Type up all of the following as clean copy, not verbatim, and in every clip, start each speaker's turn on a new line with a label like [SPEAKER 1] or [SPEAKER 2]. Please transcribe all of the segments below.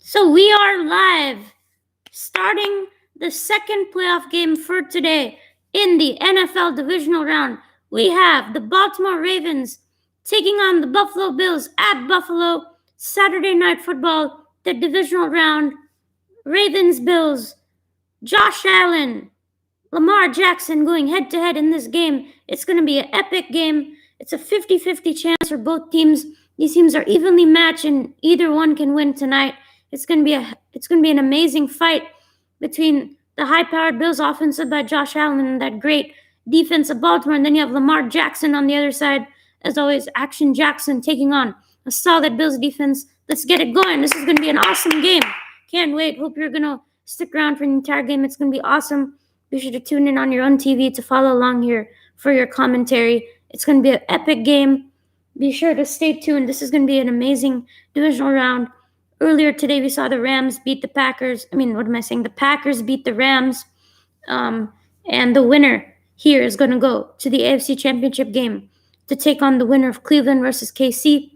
[SPEAKER 1] So we are live, starting the second playoff game for today in the NFL Divisional round. We have the Baltimore Ravens taking on the Buffalo Bills at Buffalo. Saturday Night Football, the Divisional round. Ravens, Bills, Josh Allen, Lamar Jackson going head to head in this game. It's going to be an epic game. It's a 50-50 chance for both teams. These teams are evenly matched and either one can win tonight. It's going to be an amazing fight between the high-powered Bills offense led by Josh Allen and that great defense of Baltimore. And then you have Lamar Jackson on the other side. As always, Action Jackson taking on a solid Bills defense. Let's get it going. This is going to be an awesome game. Can't wait. Hope you're going to stick around for the entire game. It's going to be awesome. Be sure to tune in on your own TV to follow along here for your commentary. It's going to be an epic game. Be sure to stay tuned. This is going to be an amazing divisional round. Earlier today, we saw the Rams beat the Packers. The Packers beat the Rams. And the winner here is going to go to the AFC Championship game to take on the winner of Cleveland versus KC.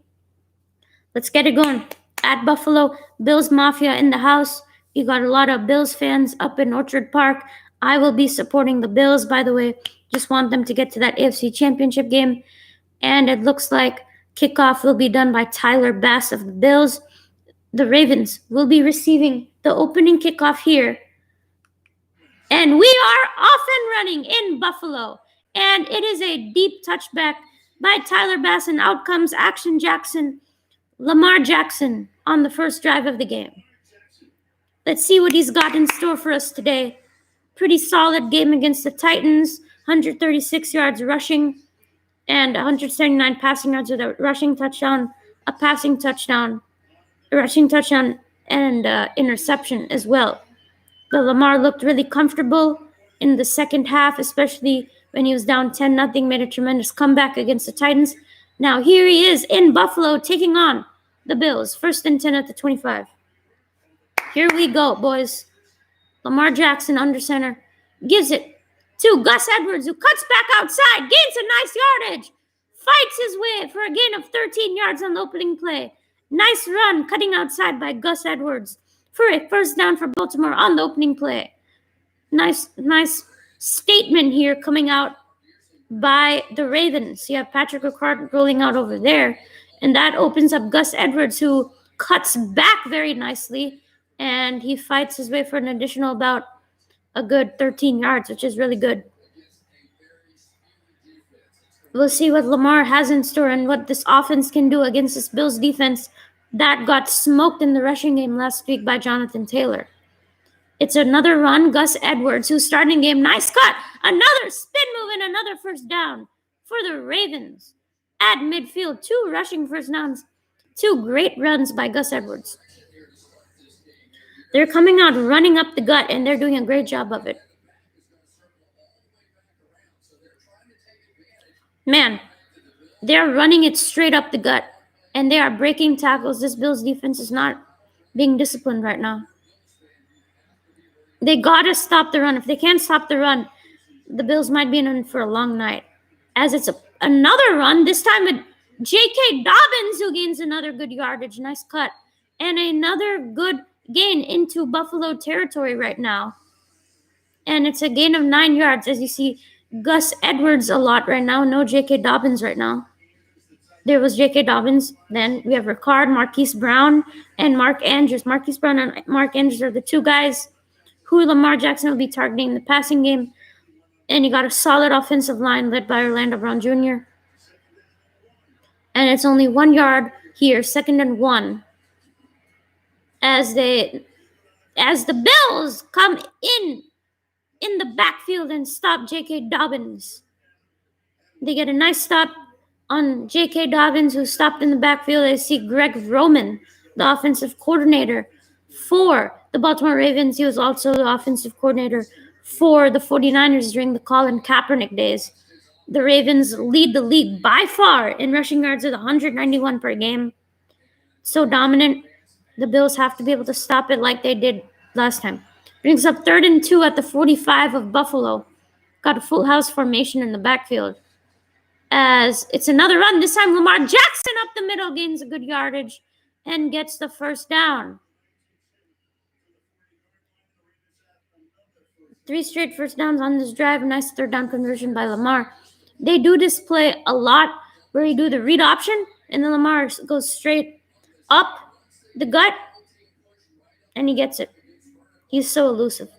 [SPEAKER 1] Let's get it going. At Buffalo, Bills Mafia in the house. You got a lot of Bills fans up in Orchard Park. I will be supporting the Bills, by the way. Just want them to get to that AFC Championship game. And it looks like kickoff will be done by Tyler Bass of the Bills. The Ravens will be receiving the opening kickoff here. And we are off and running in Buffalo. And it is a deep touchback by Tyler Bass, and out comes Action Jackson, Lamar Jackson, on the first drive of the game. Let's see what he's got in store for us today. Pretty solid game against the Titans. 136 yards rushing and 179 passing yards with a rushing touchdown, a passing touchdown, a rushing touchdown, and interception as well. But Lamar looked really comfortable in the second half, especially when he was down 10-0, made a tremendous comeback against the Titans. Now here he is in Buffalo taking on the Bills. 1st and 10 at the 25. Here we go, boys. Lamar Jackson under center gives it to Gus Edwards, who cuts back outside, gains a nice yardage, fights his way for a gain of 13 yards on the opening play. Nice run cutting outside by Gus Edwards for a first down for Baltimore on the opening play. Nice statement here coming out by the Ravens. You have Patrick Ricard rolling out over there, and that opens up Gus Edwards, who cuts back very nicely, and he fights his way for an additional about a good 13 yards, which is really good. We'll see what Lamar has in store and what this offense can do against this Bills defense that got smoked in the rushing game last week by Jonathan Taylor. It's another run. Gus Edwards, who's starting game. Nice cut. Another spin move and another first down for the Ravens at midfield. 2 rushing first downs. 2 great runs by Gus Edwards. They're coming out running up the gut, and they're doing a great job of it. Man, they're running it straight up the gut, and they are breaking tackles. This Bills defense is not being disciplined right now. They got to stop the run. If they can't stop the run, the Bills might be in for a long night. As it's another run, this time with J.K. Dobbins, who gains another good yardage. Nice cut. And another good gain into Buffalo territory right now. And it's a gain of 9 yards, as you see Gus Edwards a lot right now. No J.K. Dobbins right now. There was J.K. Dobbins. Then we have Ricard, Marquise Brown, and Mark Andrews. Marquise Brown and Mark Andrews are the 2 guys who Lamar Jackson will be targeting in the passing game. And you got a solid offensive line led by Orlando Brown Jr. And it's only 1 yard here, 2nd and 1. As the Bills come in the backfield and stop J.K. Dobbins. They get a nice stop on J.K. Dobbins, who stopped in the backfield. I see Greg Roman, the offensive coordinator for the Baltimore Ravens. He was also the offensive coordinator for the 49ers during the Colin Kaepernick days. The Ravens lead the league by far in rushing yards with 191 per game. So dominant, the Bills have to be able to stop it like they did last time. Brings up 3rd and 2 at the 45 of Buffalo. Got a full house formation in the backfield. As it's another run, this time Lamar Jackson up the middle gains a good yardage and gets the first down. 3 straight first downs on this drive. Nice 3rd down conversion by Lamar. They do this play a lot where you do the read option and then Lamar goes straight up the gut and he gets it. He's so elusive.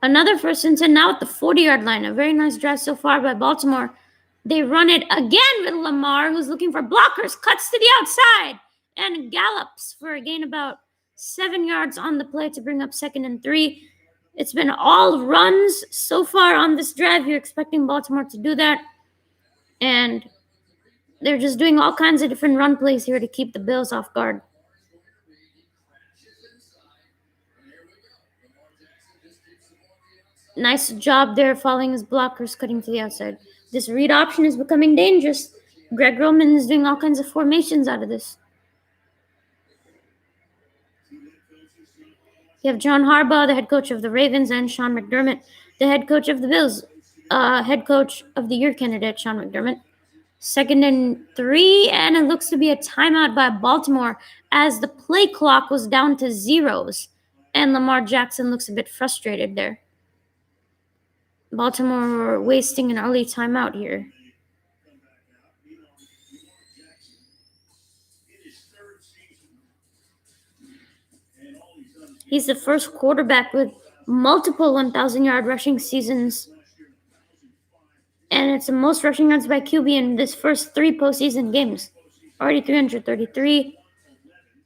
[SPEAKER 1] Another 1st and 10 now at the 40-yard line. A very nice drive so far by Baltimore. They run it again with Lamar, who's looking for blockers, cuts to the outside, and gallops for a gain about 7 yards on the play to bring up 2nd and 3. It's been all runs so far on this drive. You're expecting Baltimore to do that. And they're just doing all kinds of different run plays here to keep the Bills off guard. Nice job there following his blockers, cutting to the outside. This read option is becoming dangerous. Greg Roman is doing all kinds of formations out of this. You have John Harbaugh, the head coach of the Ravens, and Sean McDermott, the head coach of the Bills. Head coach of the year candidate, Sean McDermott. 2nd and 3, and it looks to be a timeout by Baltimore as the play clock was down to zeros, and Lamar Jackson looks a bit frustrated there. Baltimore wasting an early timeout here. He's the first quarterback with multiple 1,000-yard rushing seasons. And it's the most rushing yards by QB in this first 3 postseason games. Already 333.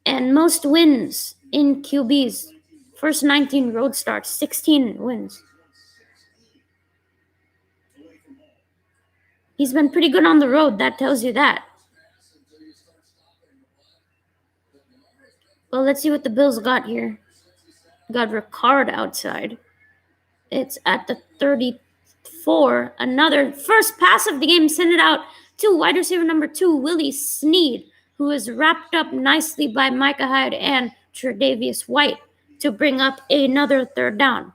[SPEAKER 1] And most wins in QBs. First 19 road starts, 16 wins. He's been pretty good on the road, that tells you that. Well, let's see what the Bills got here. Got Ricard outside. It's at the 34. Another first pass of the game, send it out to wide receiver number 2, Willie Snead, who is wrapped up nicely by Micah Hyde and Tre'Davious White to bring up another 3rd down.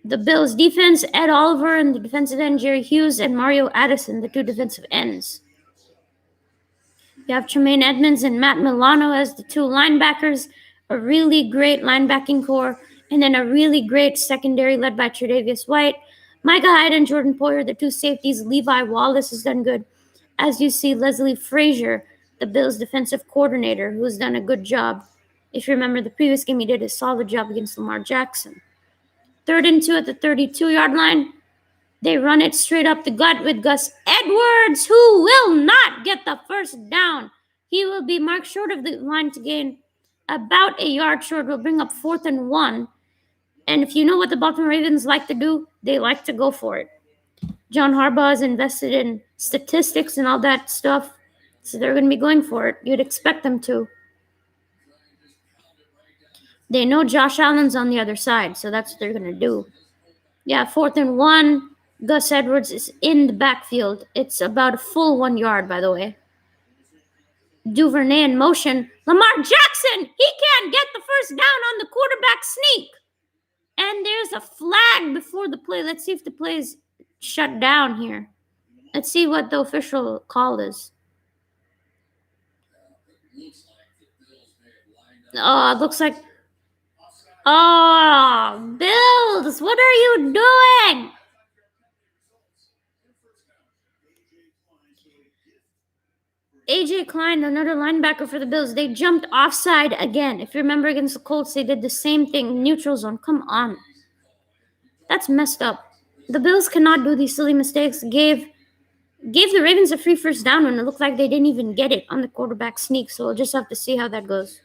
[SPEAKER 1] The Bills defense, Ed Oliver and the defensive end, Jerry Hughes, and Mario Addison, the 2 defensive ends. You have Tremaine Edmonds and Matt Milano as the 2 linebackers, a really great linebacking core, and then a really great secondary led by Tre'Davious White. Micah Hyde and Jordan Poyer, the 2 safeties. Levi Wallace has done good. As you see, Leslie Frazier, the Bills' defensive coordinator, who has done a good job. If you remember the previous game, he did a solid job against Lamar Jackson. 3rd and 2 at the 32-yard line. They run it straight up the gut with Gus Edwards, who will not get the first down. He will be marked short of the line to gain about a yard short. Will bring up 4th and 1. And if you know what the Baltimore Ravens like to do, they like to go for it. John Harbaugh is invested in statistics and all that stuff, so they're going to be going for it. You'd expect them to. They know Josh Allen's on the other side, so that's what they're going to do. Yeah, 4th and 1. Gus Edwards is in the backfield. It's about a full 1 yard, by the way. Duvernay in motion. Lamar Jackson, he can't get the first down on the quarterback sneak. And there's a flag before the play. Let's see if the play is shut down here. Let's see what the official call is. Oh, it looks like... Oh, Bills, what are you doing? AJ Klein, another linebacker for the Bills, they jumped offside again. If you remember against the Colts, they did the same thing. Neutral zone, come on. That's messed up. The Bills cannot do these silly mistakes. Gave the Ravens a free first down when it looked like they didn't even get it on the quarterback sneak, so we'll just have to see how that goes.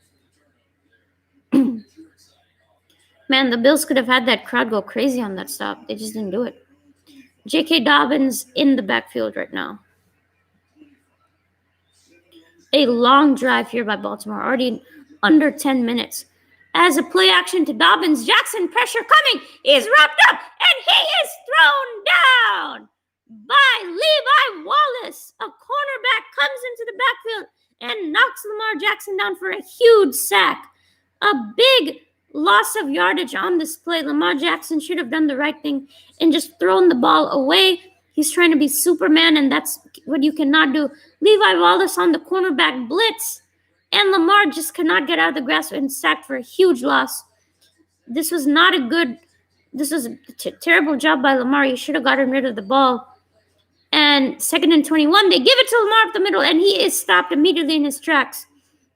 [SPEAKER 1] Man, the Bills could have had that crowd go crazy on that stop. They just didn't do it. J.K. Dobbins in the backfield right now. A long drive here by Baltimore, already under 10 minutes. As a play action to Dobbins, Jackson pressure coming. He's wrapped up and he is thrown down by Levi Wallace. A cornerback comes into the backfield and knocks Lamar Jackson down for a huge sack. A big loss of yardage on this play. Lamar Jackson should have done the right thing and just thrown the ball away. He's trying to be Superman, and that's what you cannot do. Levi Wallace on the cornerback blitz, and Lamar just cannot get out of the grasp and sacked for a huge loss. This was a terrible job by Lamar. He should have gotten rid of the ball. And 2nd and 21, they give it to Lamar up the middle, and he is stopped immediately in his tracks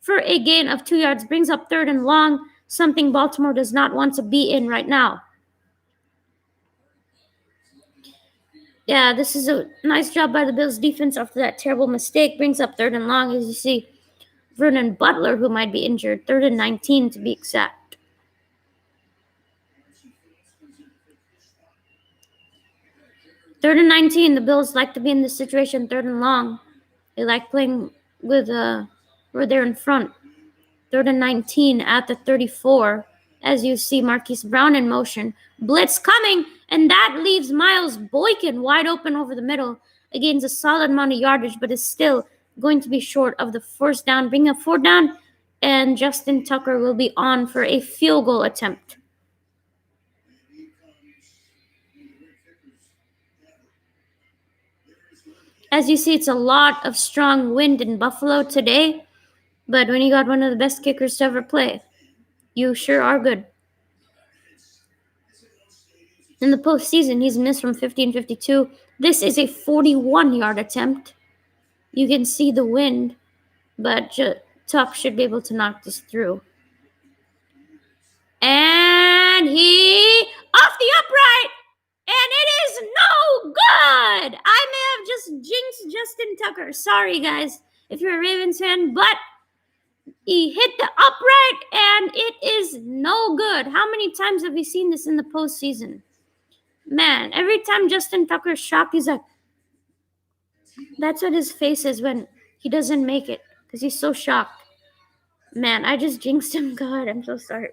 [SPEAKER 1] for a gain of 2 yards. Brings up 3rd and long, something Baltimore does not want to be in right now. Yeah, this is a nice job by the Bills defense after that terrible mistake. Brings up 3rd and long, as you see Vernon Butler, who might be injured. 3rd and 19 to be exact. 3rd and 19, the Bills like to be in this situation, 3rd and long. They like playing with where they're in front. 3rd and 19 at the 34. As you see Marquise Brown in motion. Blitz coming, and that leaves Miles Boykin wide open over the middle. Gains a solid amount of yardage, but is still going to be short of the first down. Bring up 4th down, and Justin Tucker will be on for a field goal attempt. As you see, it's a lot of strong wind in Buffalo today, but when you got one of the best kickers to ever play, you sure are good. In the postseason, he's missed from 50 and 52. This is a 41-yard attempt. You can see the wind, but Tuck should be able to knock this through. And he off the upright, and it is no good. I may have just jinxed Justin Tucker. Sorry, guys, if you're a Ravens fan, but he hit the upright, and it is no good. How many times have we seen this in the postseason? Man, every time Justin Tucker's shocked, he's like, that's what his face is when he doesn't make it, because he's so shocked. Man, I just jinxed him. God, I'm so sorry.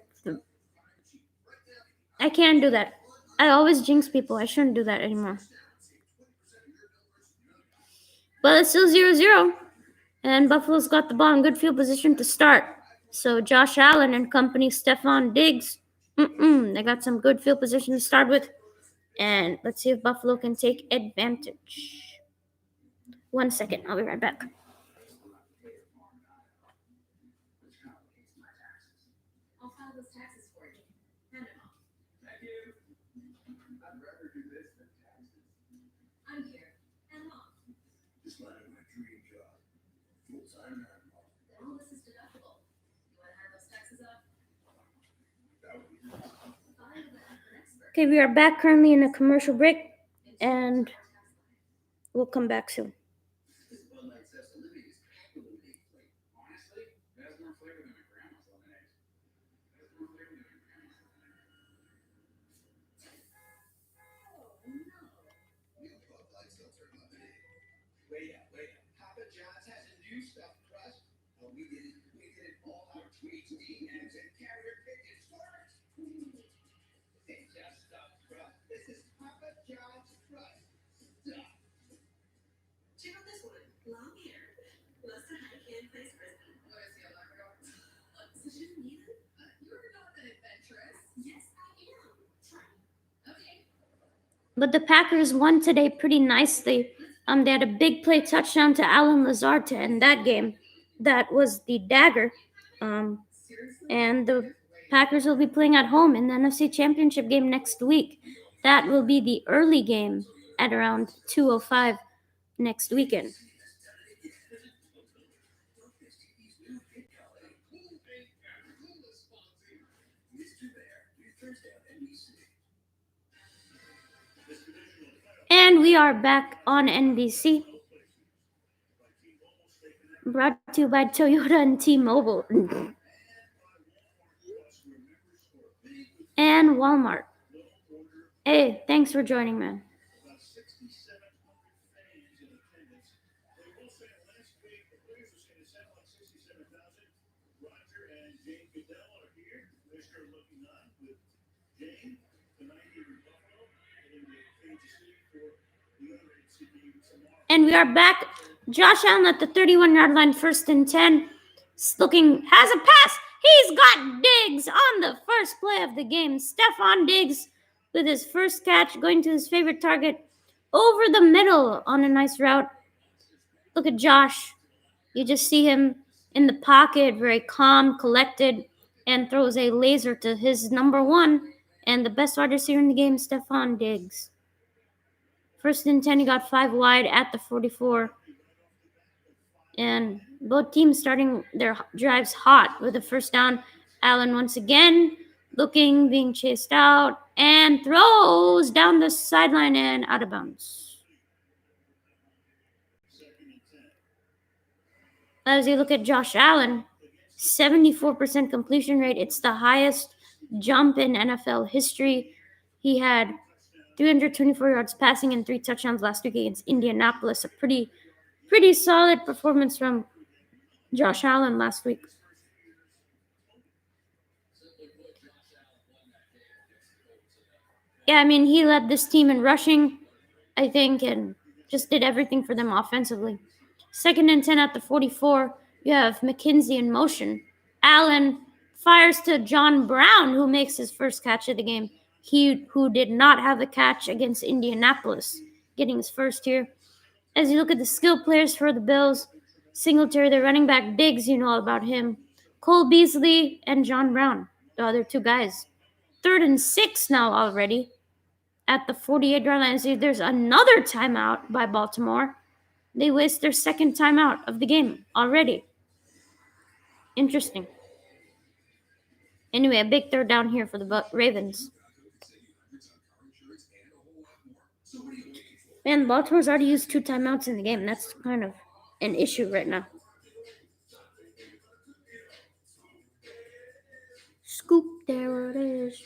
[SPEAKER 1] I can't do that. I always jinx people. I shouldn't do that anymore. But it's still 0-0. And Buffalo's got the ball in good field position to start. So Josh Allen and company, Stephon Diggs, they got some good field position to start with. And let's see if Buffalo can take advantage. 1 second. I'll be right back. Okay, we are back currently in a commercial break, and we'll come back soon. But the Packers won today pretty nicely. They had a big play touchdown to Allen Lazard to end that game. That was the dagger. And the Packers will be playing at home in the NFC Championship game next week. That will be the early game at around 2:05 next weekend. And we are back on NBC. Brought to you by Toyota and T-Mobile. And Walmart. Hey, thanks for joining, man. And we are back. Josh Allen at the 31-yard line, 1st and 10. Has a pass. He's got Diggs on the first play of the game. Stephon Diggs with his first catch, going to his favorite target over the middle on a nice route. Look at Josh. You just see him in the pocket, very calm, collected, and throws a laser to his number one and the best wide receiver in the game, Stephon Diggs. 1st and 10, he got 5 wide at the 44. And both teams starting their drives hot with a first down. Allen once again looking, being chased out, and throws down the sideline and out of bounds. As you look at Josh Allen, 74% completion rate. It's the highest jump in NFL history. He had 324 yards passing and 3 touchdowns last week against Indianapolis. A pretty solid performance from Josh Allen last week. Yeah, I mean, he led this team in rushing, I think, and just did everything for them offensively. 2nd and 10 at the 44. You have McKenzie in motion. Allen fires to John Brown, who makes his first catch of the game. Who did not have a catch against Indianapolis, getting his first here. As you look at the skill players for the Bills, Singletary, the running back, Diggs, you know all about him. Cole Beasley and John Brown, the other 2 guys. 3rd and 6 now already at the 48-yard line. So there's another timeout by Baltimore. They waste their 2nd timeout of the game already. Interesting. Anyway, a big 3rd down here for the Ravens. Man, Baltimore's already used 2 timeouts in the game. That's kind of an issue right now. Scoop, there it is.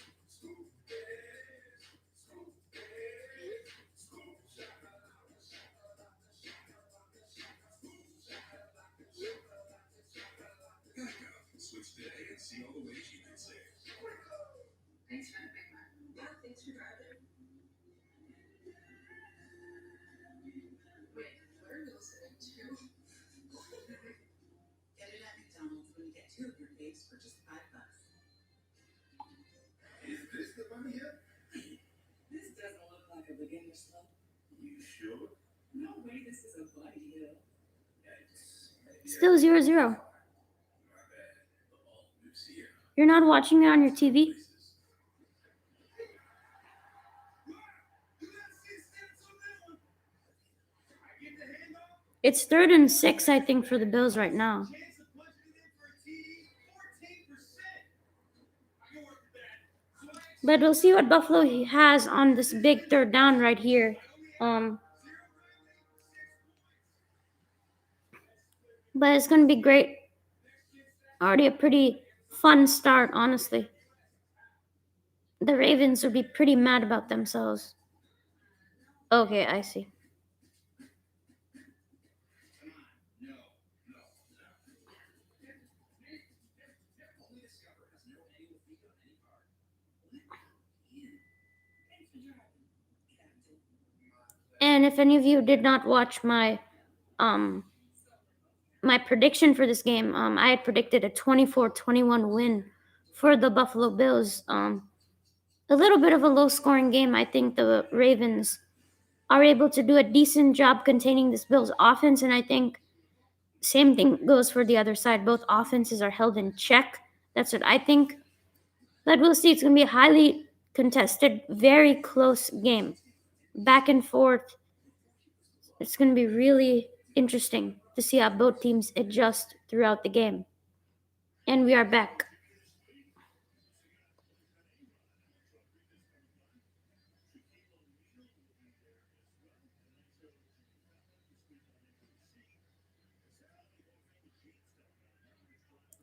[SPEAKER 1] Still 0-0. You're not watching it on your TV? It's 3rd and 6, I think, for the Bills right now. But we'll see what Buffalo has on this big 3rd down right here. But it's going to be great. Already a pretty fun start, honestly. The Ravens would be pretty mad about themselves. Okay, I see. And if any of you did not watch my prediction for this game, I had predicted a 24-21 win for the Buffalo Bills. A little bit of a low-scoring game. I think the Ravens are able to do a decent job containing this Bills offense, and I think same thing goes for the other side. Both offenses are held in check. That's what I think. But we'll see. It's going to be a highly contested, very close game. Back and forth. It's going to be really interesting to see how both teams adjust throughout the game. And we are back.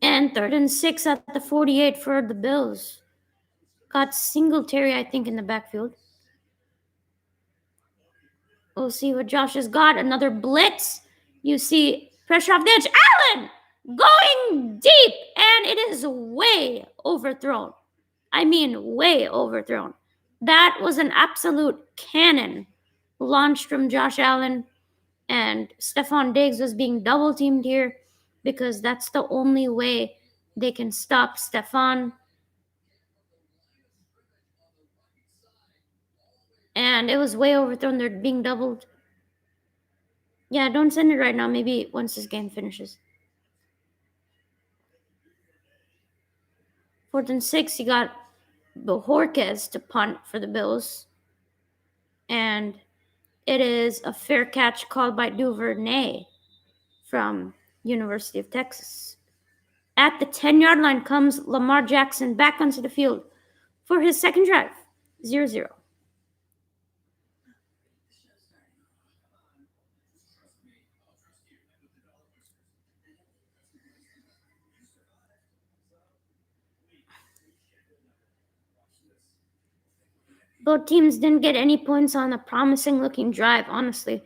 [SPEAKER 1] And 3rd and 6 at the 48 for the Bills. Got Singletary, I think, in the backfield. We'll see what Josh has got. Another blitz. You see pressure off the edge. Allen going deep, and it is way overthrown. I mean, way overthrown. That was an absolute cannon launched from Josh Allen, and Stephon Diggs was being double teamed here because that's the only way they can stop Stephon. And it was way overthrown. They're being doubled. Yeah, don't send it right now. Maybe once this game finishes. 4th and 6, you got Bojorquez to punt for the Bills. And it is a fair catch called by Duvernay from University of Texas. At the 10-yard line comes Lamar Jackson back onto the field for his second drive. 0-0. Both teams didn't get any points on a promising looking drive, honestly.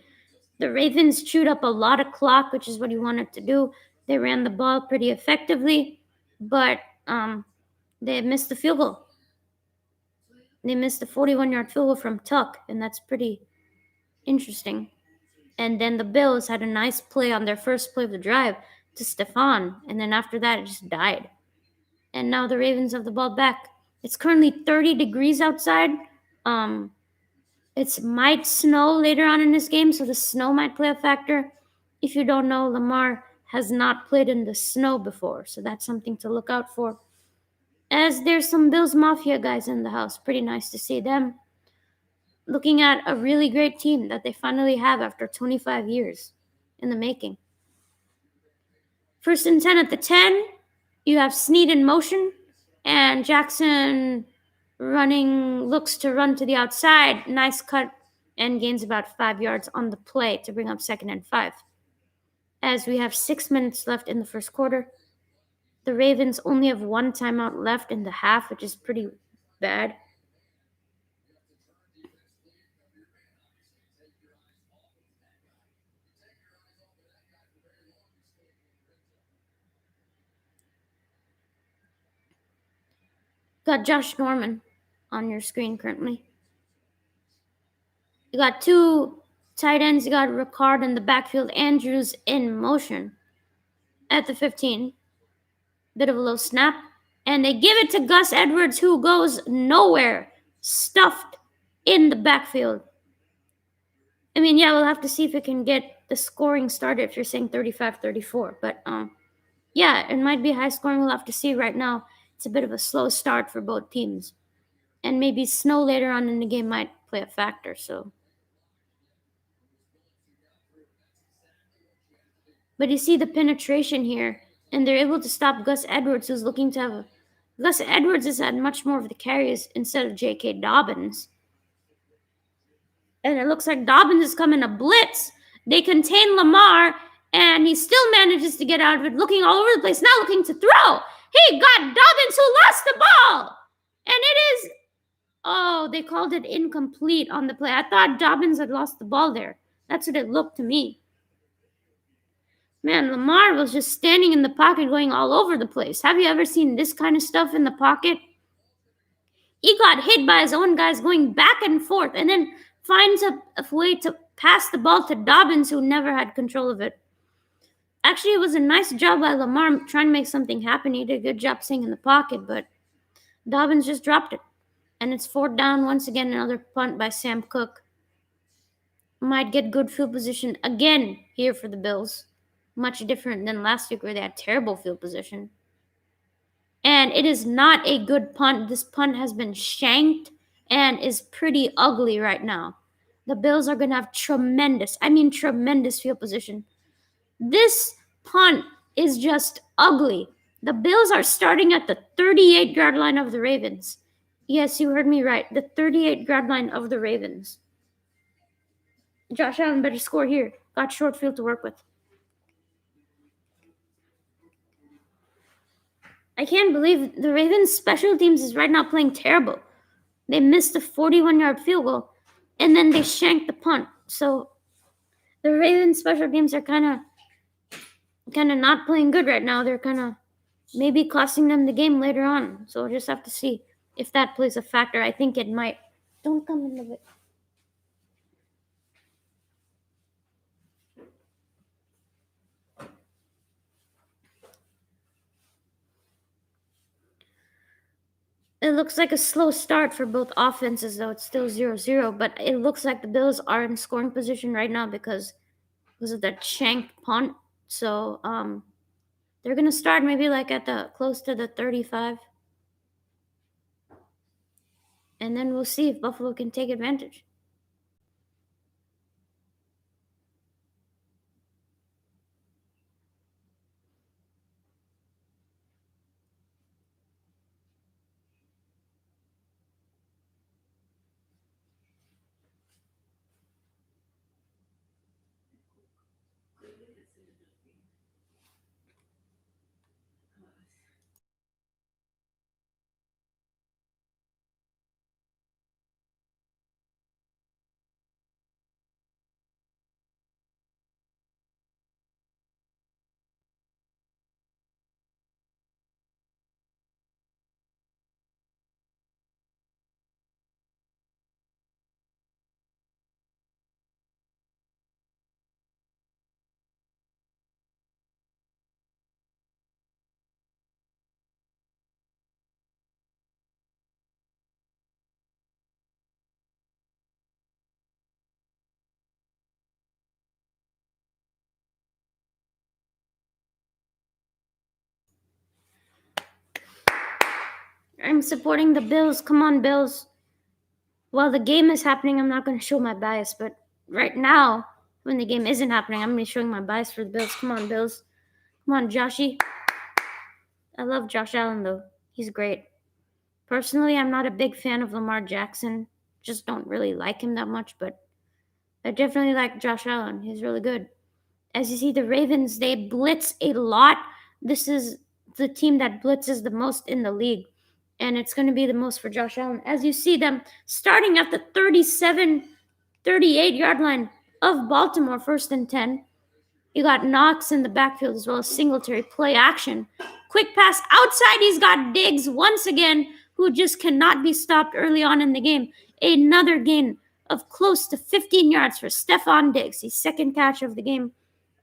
[SPEAKER 1] The Ravens chewed up a lot of clock, which is what you wanted to do. They ran the ball pretty effectively, but they missed the field goal. They missed the 41-yard field goal from Tuck, and that's pretty interesting. And then the Bills had a nice play on their first play of the drive to Stephon, and then after that, it just died. And now the Ravens have the ball back. It's currently 30 degrees outside. It might snow later on in this game, so the snow might play a factor. If you don't know, Lamar has not played in the snow before, so that's something to look out for. As there's some Bills Mafia guys in the house, pretty nice to see them. Looking at a really great team that they finally have after 25 years in the making. 1st and 10 at the 10, you have Snead in motion, and Jackson looks to run to the outside. Nice cut, and gains about 5 yards on the play to bring up 2nd and 5. As we have 6 minutes left in the first quarter, the Ravens only have one timeout left in the half, which is pretty bad. Got Josh Norman on your screen currently. You got two tight ends. You got Ricard in the backfield. Andrews in motion at the 15. Bit of a low snap. And they give it to Gus Edwards, who goes nowhere. Stuffed in the backfield. I mean, yeah, we'll have to see if it can get the scoring started if you're saying 35-34. But, yeah, it might be high scoring. We'll have to see right now. It's a bit of a slow start for both teams. And maybe snow later on in the game might play a factor, so. But you see the penetration here, and they're able to stop Gus Edwards, who's looking to have Gus Edwards has had much more of the carries instead of J.K. Dobbins. And it looks like Dobbins is coming a blitz. They contain Lamar, and he still manages to get out of it, looking all over the place, now looking to throw. He got Dobbins, who lost the ball. And it is, oh, they called it incomplete on the play. I thought Dobbins had lost the ball there. That's what it looked to me. Man, Lamar was just standing in the pocket going all over the place. Have you ever seen this kind of stuff in the pocket? He got hit by his own guys going back and forth and then finds a way to pass the ball to Dobbins, who never had control of it. Actually, it was a nice job by Lamar trying to make something happen. He did a good job staying in the pocket, but Dobbins just dropped it. And it's 4th down. Once again, another punt by Sam Cook. Might get good field position again here for the Bills. Much different than last week where they had terrible field position. And it is not a good punt. This punt has been shanked and is pretty ugly right now. The Bills are going to have tremendous field position. This punt is just ugly. The Bills are starting at the 38-yard line of the Ravens. Yes, you heard me right. The 38-yard line of the Ravens. Josh Allen better score here. Got short field to work with. I can't believe the Ravens special teams is right now playing terrible. They missed a 41-yard field goal, and then they shanked the punt. So the Ravens special teams are kind of not playing good right now. They're kind of maybe costing them the game later on. So we'll just have to see. if that plays a factor. I think it might. Don't come in the way. It looks like a slow start for both offenses, though it's still 0-0. But it looks like the Bills are in scoring position right now because of that shank punt. So they're gonna start maybe like at the close to the 35, and then we'll see if Buffalo can take advantage. I'm supporting the Bills. Come on, Bills. While the game is happening, I'm not going to show my bias, but right now, when the game isn't happening, I'm going to be showing my bias for the Bills. Come on, Bills. Come on, Joshy. I love Josh Allen, though. He's great. Personally, I'm not a big fan of Lamar Jackson. Just don't really like him that much, but I definitely like Josh Allen. He's really good. As you see, the Ravens, they blitz a lot. This is the team that blitzes the most in the league, and it's going to be the most for Josh Allen. As you see them starting at the 37, 38-yard line of Baltimore, 1st and 10. You got Knox in the backfield as well as Singletary. Play action. Quick pass outside. He's got Diggs once again, who just cannot be stopped early on in the game. Another gain of close to 15 yards for Stephon Diggs. His second catch of the game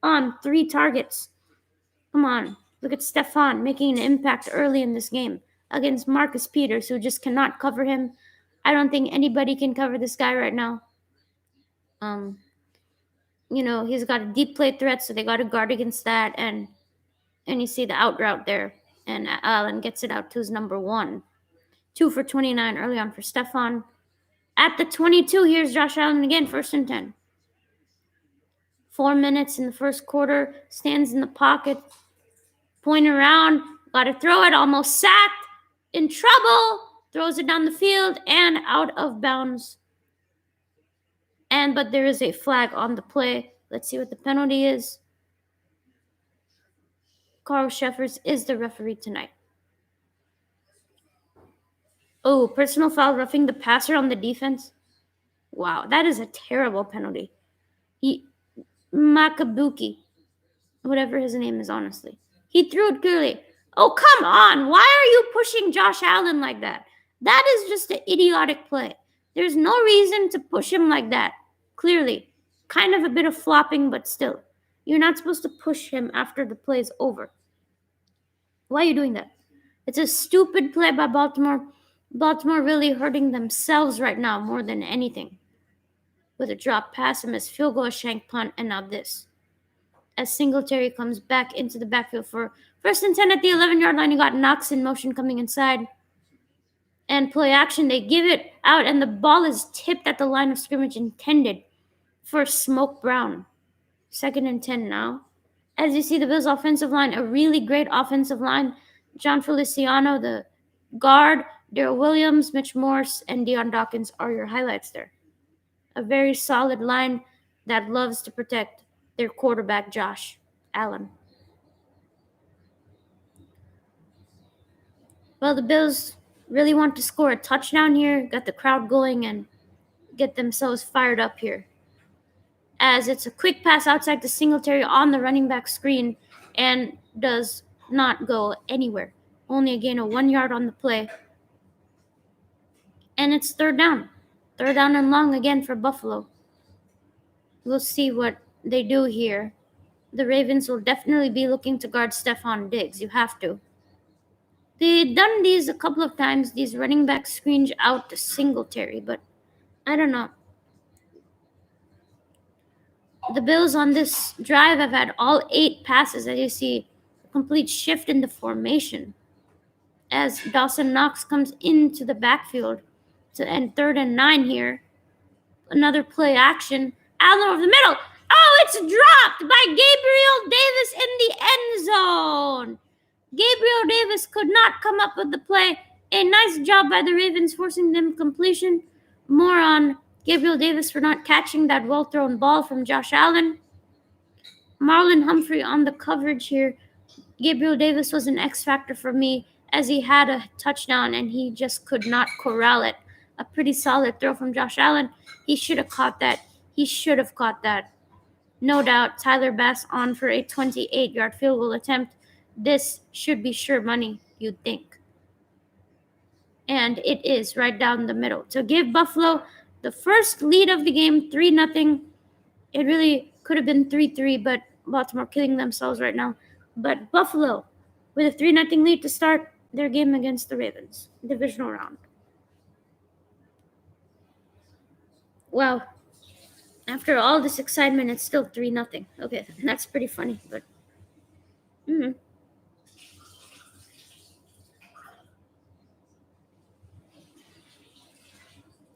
[SPEAKER 1] on 3 targets. Come on. Look at Stephon making an impact early in this game against Marcus Peters, who just cannot cover him. I don't think anybody can cover this guy right now. He's got a deep play threat, so they got to guard against that. And you see the out route there. And Allen gets it out to his number 1. 2 for 29 early on for Stephon. At the 22, here's Josh Allen again, 1st and 10. 4 minutes in the first quarter. Stands in the pocket. Point around. Got to throw it. Almost sacked. In trouble. Throws it down the field and out of bounds. But there is a flag on the play. Let's see what the penalty is. Carl Sheffers is the referee tonight. Oh, personal foul roughing the passer on the defense. Wow, that is a terrible penalty. Makabuki, whatever his name is, honestly. He threw it clearly. Oh, come on. Why are you pushing Josh Allen like that? That is just an idiotic play. There's no reason to push him like that. Clearly. Kind of a bit of flopping, but still. You're not supposed to push him after the play is over. Why are you doing that? It's a stupid play by Baltimore. Baltimore really hurting themselves right now more than anything. With a drop pass, a missed field goal, a shank punt, and now this. As Singletary comes back into the backfield for 1st and 10 at the 11-yard line, you got Knox in motion coming inside. And play action, they give it out, and the ball is tipped at the line of scrimmage intended for Smoke Brown. 2nd and 10 now. As you see, the Bills' offensive line, a really great offensive line. John Feliciano, the guard, Darrell Williams, Mitch Morse, and Deion Dawkins are your highlights there. A very solid line that loves to protect their quarterback, Josh Allen. Well, the Bills really want to score a touchdown here, got the crowd going, and get themselves fired up here. As it's a quick pass outside to Singletary on the running back screen and does not go anywhere. Only a gain of 1 yard on the play. And it's third down. Third down and long again for Buffalo. We'll see what they do here. The Ravens will definitely be looking to guard Stephon Diggs. You have to. They've done these a couple of times, these running back screens out to Singletary, but I don't know. The Bills on this drive have had all 8 passes, as you see, a complete shift in the formation as Dawson Knox comes into the backfield to end 3rd and 9 here. Another play action. Allen over the middle. Oh, it's dropped by Gabriel Davis in the end zone. Gabriel Davis could not come up with the play. A nice job by the Ravens forcing them completion. More on Gabriel Davis for not catching that well-thrown ball from Josh Allen. Marlon Humphrey on the coverage here. Gabriel Davis was an X factor for me as he had a touchdown and he just could not corral it. A pretty solid throw from Josh Allen. He should have caught that. No doubt, Tyler Bass on for a 28-yard field goal attempt. This should be sure money, you'd think. And it is right down the middle. To give Buffalo the first lead of the game, 3-0. It really could have been 3-3, but Baltimore killing themselves right now. But Buffalo with a 3-0 lead to start their game against the Ravens, divisional round. Wow. After all this excitement, it's still 3-0. Okay, that's pretty funny, but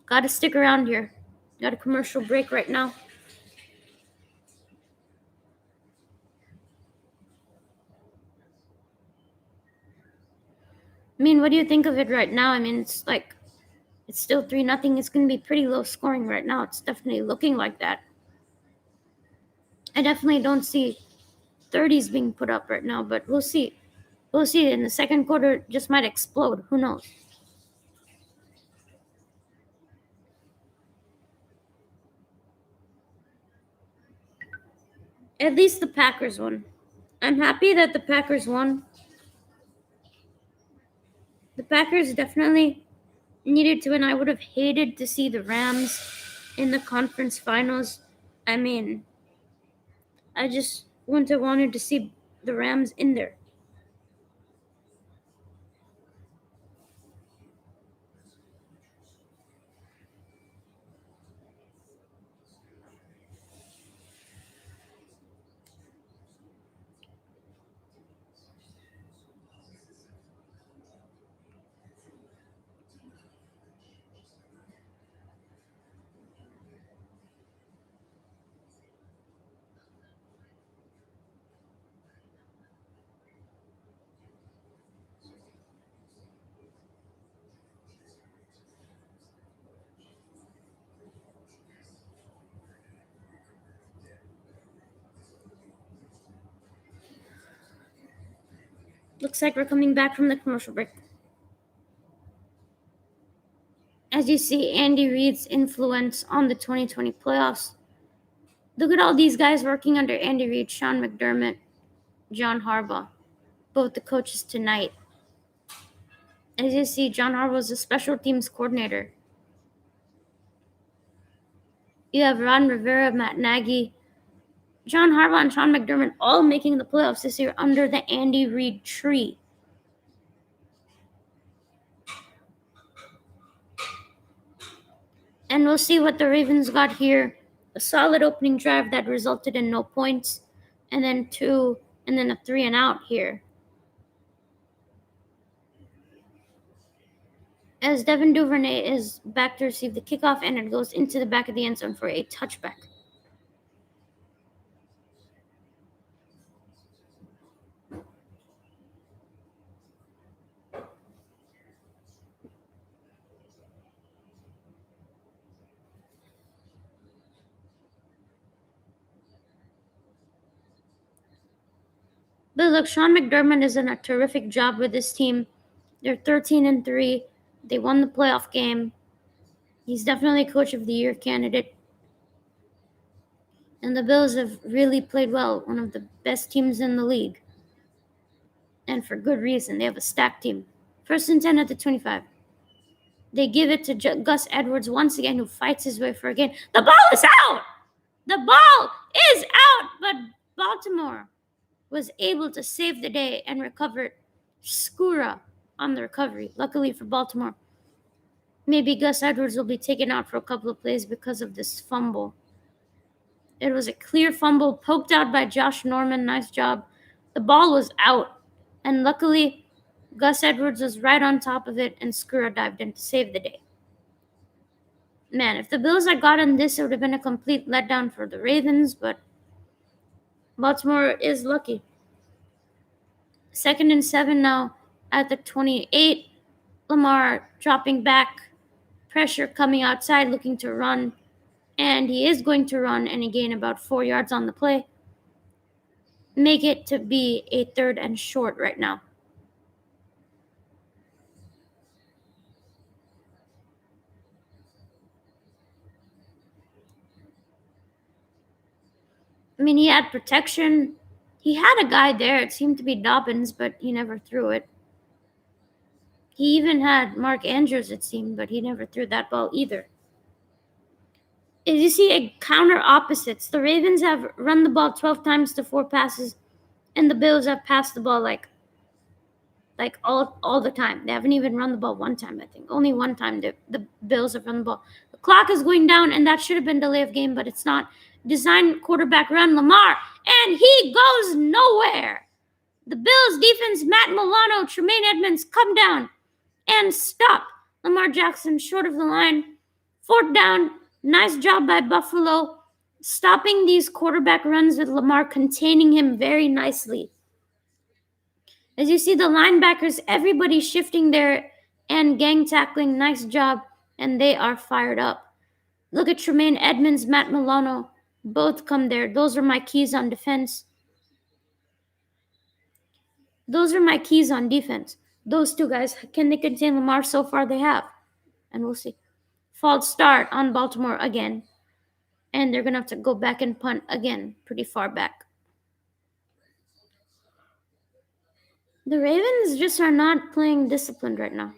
[SPEAKER 1] gotta stick around here. Got a commercial break right now. I mean, what do you think of it right now? I mean, it's still 3-0. It's going to be pretty low scoring right now. It's definitely looking like that. I definitely don't see 30s being put up right now, but we'll see. We'll see. In the second quarter, it just might explode. Who knows? At least the Packers won. I'm happy that the Packers won. The Packers definitely needed to win. I would have hated to see the Rams in the conference finals. I mean, I just wouldn't have wanted to see the Rams in there. Looks like we're coming back from the commercial break. As you see, Andy Reid's influence on the 2020 playoffs. Look at all these guys working under Andy Reid, Sean McDermott, John Harbaugh, both the coaches tonight. As you see, John Harbaugh is a special teams coordinator. You have Ron Rivera, Matt Nagy, John Harbaugh, and Sean McDermott all making the playoffs this year under the Andy Reid tree. And we'll see what the Ravens got here. A solid opening drive that resulted in no points, and then a 3 and out here. As Devin Duvernay is back to receive the kickoff, and it goes into the back of the end zone for a touchback. But look, Sean McDermott is in a terrific job with this team. They're 13-3. They won the playoff game. He's definitely Coach of the Year candidate. And the Bills have really played well, one of the best teams in the league. And for good reason. They have a stacked team. 1st and 10 at the 25. They give it to Gus Edwards once again, who fights his way for a gain. The ball is out! The ball is out! But Baltimore was able to save the day and recovered. Skura on the recovery. Luckily for Baltimore, maybe Gus Edwards will be taken out for a couple of plays because of this fumble. It was a clear fumble poked out by Josh Norman. Nice job. The ball was out, and luckily Gus Edwards was right on top of it, and Skura dived in to save the day. Man, if the Bills had gotten this, it would have been a complete letdown for the Ravens, but Baltimore is lucky. 2nd and 7 now at the 28. Lamar dropping back, pressure coming outside, looking to run, and he is going to run and gain about 4 yards on the play. Make it to be a 3rd and short right now. I mean, he had protection. He had a guy there. It seemed to be Dobbins, but he never threw it. He even had Mark Andrews, it seemed, but he never threw that ball either. As you see, a counter opposites. The Ravens have run the ball 12 times to 4 passes, and the Bills have passed the ball like all the time. They haven't even run the ball one time, I think. Only one time the Bills have run the ball. The clock is going down, and that should have been delay of game, but it's not. Design quarterback run, Lamar, and he goes nowhere. The Bills defense, Matt Milano, Tremaine Edmonds come down and stop Lamar Jackson short of the line. 4th down. Nice job by Buffalo stopping these quarterback runs with Lamar containing him very nicely. As you see, the linebackers, everybody shifting there and gang tackling. Nice job, and they are fired up. Look at Tremaine Edmonds, Matt Milano. Both come there. Those are my keys on defense. Those are my keys on defense. Those two guys, can they contain Lamar? So far they have, and we'll see. False start on Baltimore again, and they're going to have to go back and punt again, pretty far back. The Ravens just are not playing disciplined right now.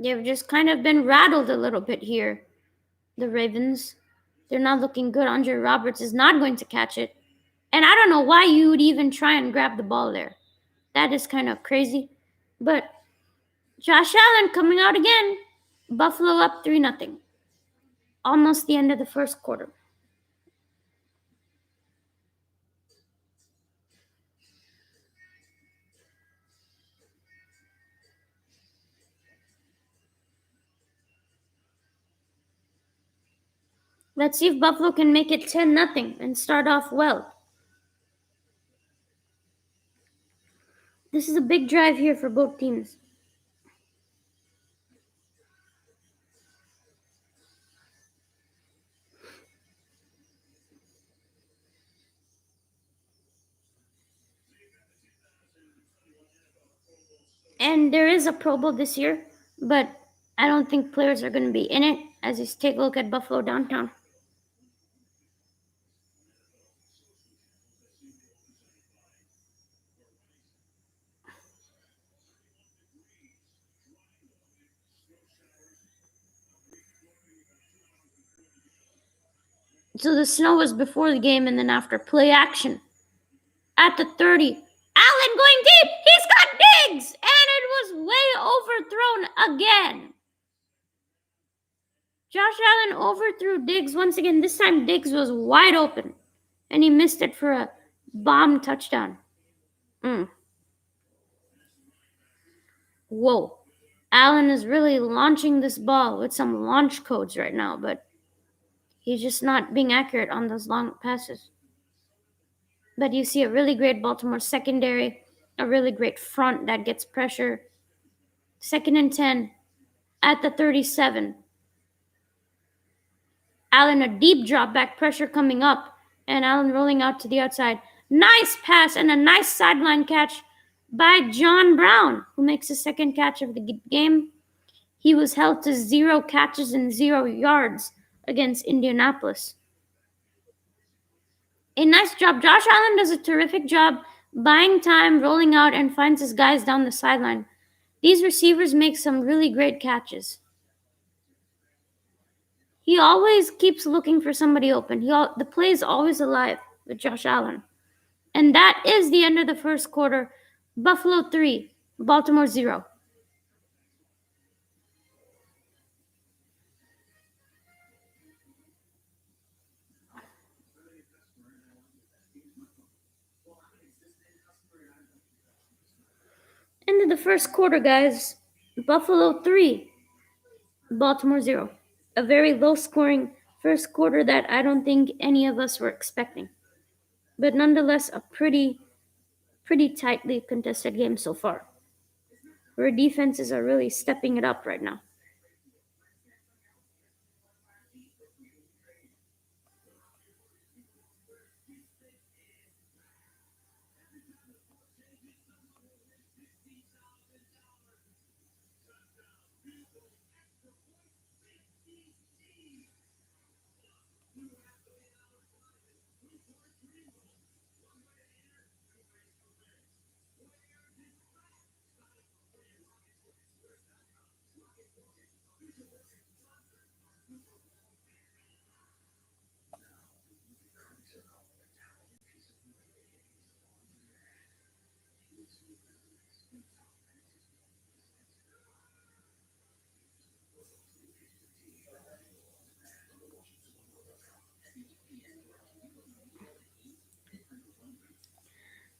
[SPEAKER 1] They've just kind of been rattled a little bit here, the Ravens. They're not looking good. Andre Roberts is not going to catch it. And I don't know why you would even try and grab the ball there. That is kind of crazy. But Josh Allen coming out again. Buffalo up 3-0. Almost the end of the first quarter. Let's see if Buffalo can make it 10-0 and start off well. This is a big drive here for both teams. And there is a Pro Bowl this year, but I don't think players are going to be in it. As you take a look at Buffalo downtown. So the snow was before the game and then after. Play action. At the 30. Allen going deep. He's got Diggs. And it was way overthrown again. Josh Allen overthrew Diggs once again. This time Diggs was wide open. And he missed it for a bomb touchdown. Whoa. Allen is really launching this ball with some launch codes right now, but he's just not being accurate on those long passes. But you see a really great Baltimore secondary, a really great front that gets pressure. 2nd and 10 at the 37. Allen, a deep drop back, pressure coming up, and Allen rolling out to the outside. Nice pass and a nice sideline catch by John Brown, who makes his 2nd catch of the game. He was held to 0 catches and 0 yards against Indianapolis. A nice job. Josh Allen does a terrific job buying time, rolling out, and finds his guys down the sideline. These receivers make some really great catches. He always keeps looking for somebody open. The play is always alive with Josh Allen. And that is the end of the first quarter. Buffalo 3, Baltimore 0. End of the first quarter, guys. Buffalo 3, Baltimore 0. A very low scoring first quarter that I don't think any of us were expecting. But nonetheless, a pretty tightly contested game so far. Our defenses are really stepping it up right now.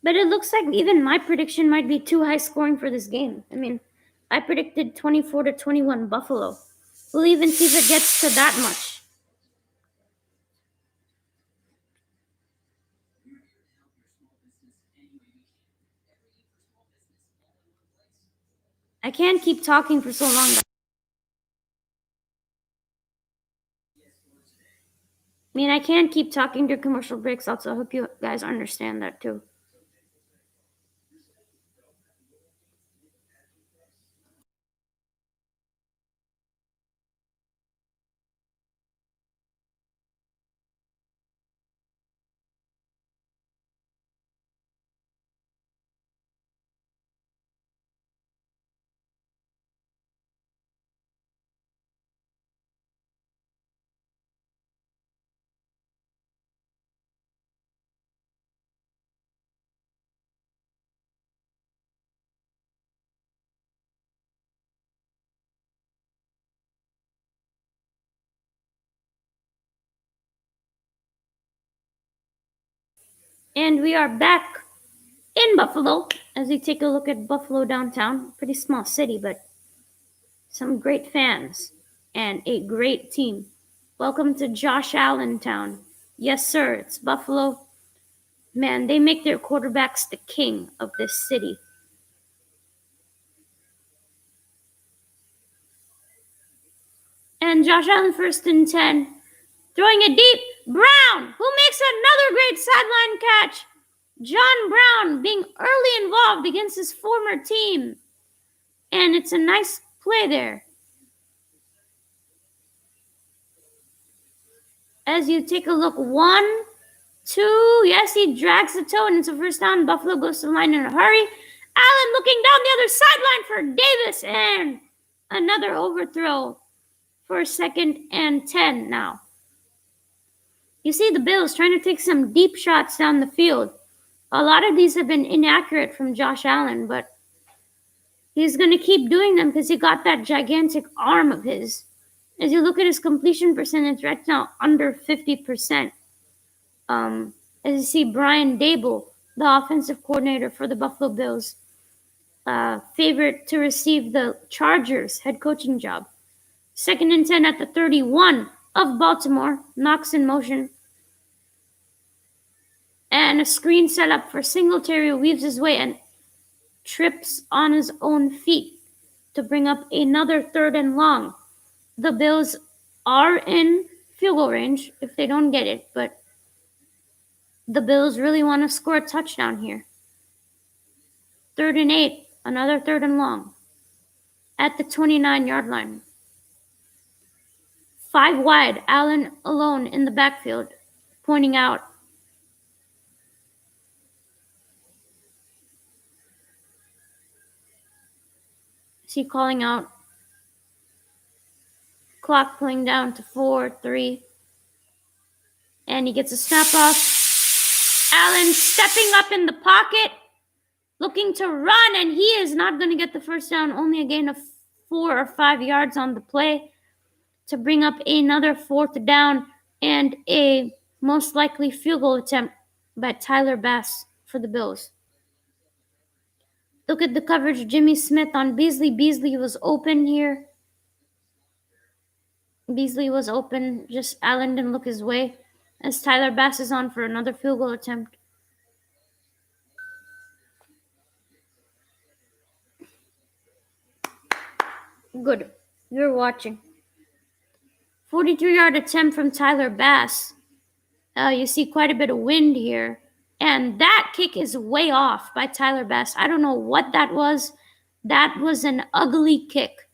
[SPEAKER 1] But it looks like even my prediction might be too high scoring for this game. I mean, I predicted 24-21 Buffalo. We'll even see if it gets to that much. I can't keep talking for so long. I mean, I can't keep talking through commercial breaks. Also, I hope you guys understand that too. And we are back in Buffalo as we take a look at Buffalo downtown. Pretty small city, but some great fans and a great team. Welcome to Josh Allen Town. Yes, sir, it's Buffalo. Man, they make their quarterbacks the king of this city. And Josh Allen 1st and 10. Throwing it deep. Brown, who makes another great sideline catch. John Brown being early involved against his former team. And it's a nice play there. As you take a look, 1, 2, yes, he drags the toe and it's a first down. Buffalo goes to the line in a hurry. Allen looking down the other sideline for Davis and another overthrow for 2nd and 10 now. You see the Bills trying to take some deep shots down the field. A lot of these have been inaccurate from Josh Allen, but he's going to keep doing them because he got that gigantic arm of his. As you look at his completion percentage right now, under 50%. As you see, Brian Daboll, the offensive coordinator for the Buffalo Bills, favorite to receive the Chargers head coaching job. 2nd and 10 at the 31 of Baltimore. Knocks in motion. And a screen set up for Singletary, weaves his way and trips on his own feet to bring up another 3rd and long. The Bills are in field goal range if they don't get it, but the Bills really want to score a touchdown here. 3rd and 8, another 3rd and long. at the 29-yard line. 5 wide, Allen alone in the backfield, pointing out. Is he calling out? Clock pulling down to 4, 3. And he gets a snap off. Allen stepping up in the pocket, looking to run, and he is not going to get the first down. Only a gain of 4 or 5 yards on the play to bring up another 4th down and a most likely field goal attempt by Tyler Bass for the Bills. Look at the coverage. Jimmy Smith on Beasley. Beasley was open here. Beasley was open. Just Allen didn't look his way as Tyler Bass is on for another field goal attempt. Good. You're watching. 43-yard attempt from Tyler Bass. You see quite a bit of wind here. And that kick is way off by Tyler Bass. I don't know what that was. That was an ugly kick,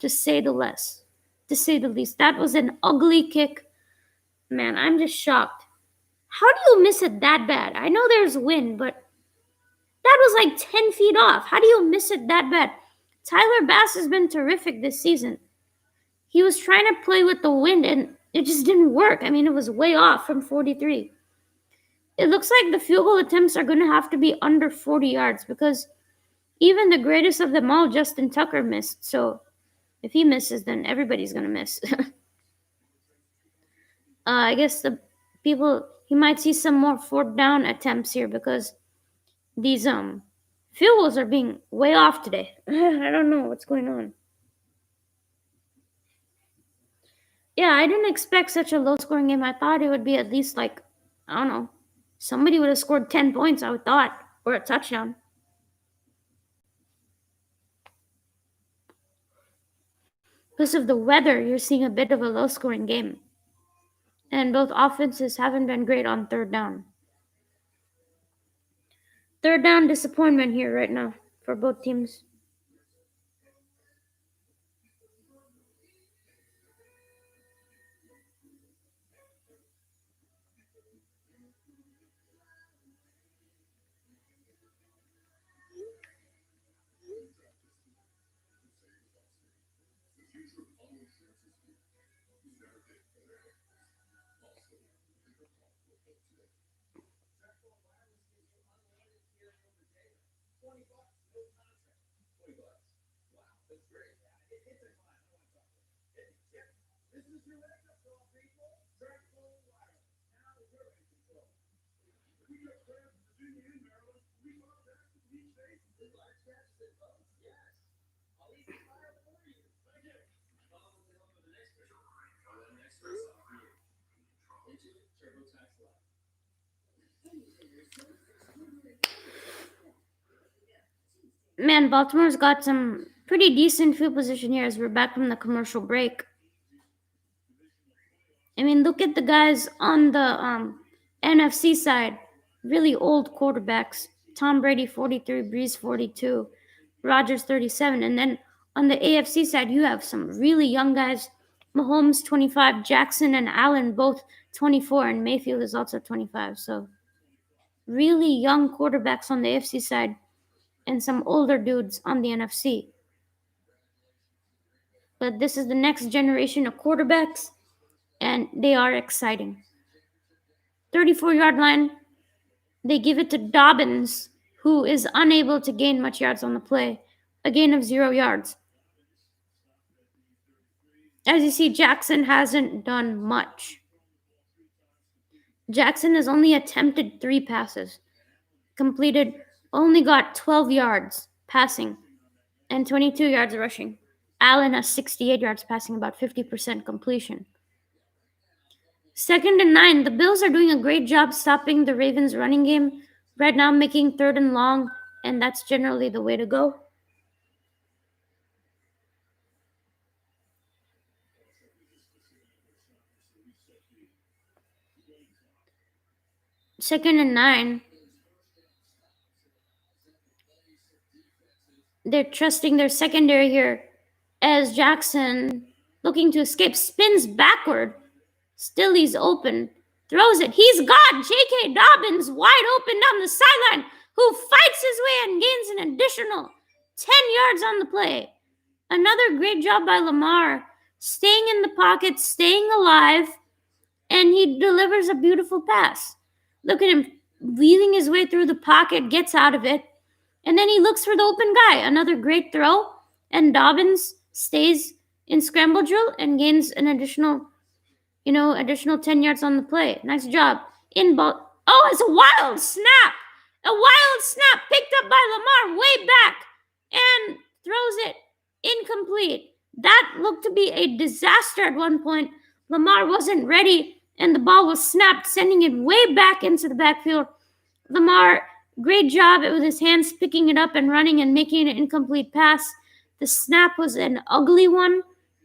[SPEAKER 1] to say the least. That was an ugly kick. Man, I'm just shocked. How do you miss it that bad? I know there's wind, but that was like 10 feet off. How do you miss it that bad? Tyler Bass has been terrific this season. He was trying to play with the wind, and it just didn't work. I mean, it was way off from 43. It looks like the field goal attempts are going to have to be under 40 yards because even the greatest of them all, Justin Tucker, missed. So if he misses, then everybody's going to miss. I guess he might see some more 4th down attempts here because these field goals are being way off today. I don't know what's going on. Yeah, I didn't expect such a low-scoring game. I thought it would be at least like, I don't know, somebody would have scored 10 points, I would thought, or a touchdown. Because of the weather, you're seeing a bit of a low-scoring game. And both offenses haven't been great on 3rd down. 3rd down disappointment here right now for both teams. Man, Baltimore's got some pretty decent field position here as we're back from the commercial break. I mean, look at the guys on the NFC side. Really old quarterbacks. Tom Brady, 43, Breeze, 42, Rodgers, 37. And then on the AFC side, you have some really young guys. Mahomes, 25, Jackson and Allen, both 24, and Mayfield is also 25. So really young quarterbacks on the AFC side and some older dudes on the NFC. But this is the next generation of quarterbacks, and they are exciting. 34-yard line, they give it to Dobbins, who is unable to gain much yards on the play, a gain of 0 yards. As you see, Jackson hasn't done much. Jackson has only attempted 3 passes, completed, only got 12 yards passing, and 22 yards rushing. Allen has 68 yards passing, about 50% completion. 2nd and 9. The Bills are doing a great job stopping the Ravens' running game. Right now, making 3rd and long, and that's generally the way to go. Second and 9. They're trusting their secondary here as Jackson, looking to escape, spins backward. Still he's open. Throws it. He's got J.K. Dobbins wide open down the sideline, who fights his way and gains an additional 10 yards on the play. Another great job by Lamar, staying in the pocket, staying alive, and he delivers a beautiful pass. Look at him weaving his way through the pocket, gets out of it, and then he looks for the open guy. Another great throw, and Dobbins stays in scramble drill and gains an additional 10 yards on the play. Nice job. In ball. Oh, it's a wild snap. A wild snap picked up by Lamar way back and throws it incomplete. That looked to be a disaster at one point. Lamar wasn't ready and the ball was snapped, sending it way back into the backfield. Lamar, great job with his hands picking it up and running and making an incomplete pass. The snap was an ugly one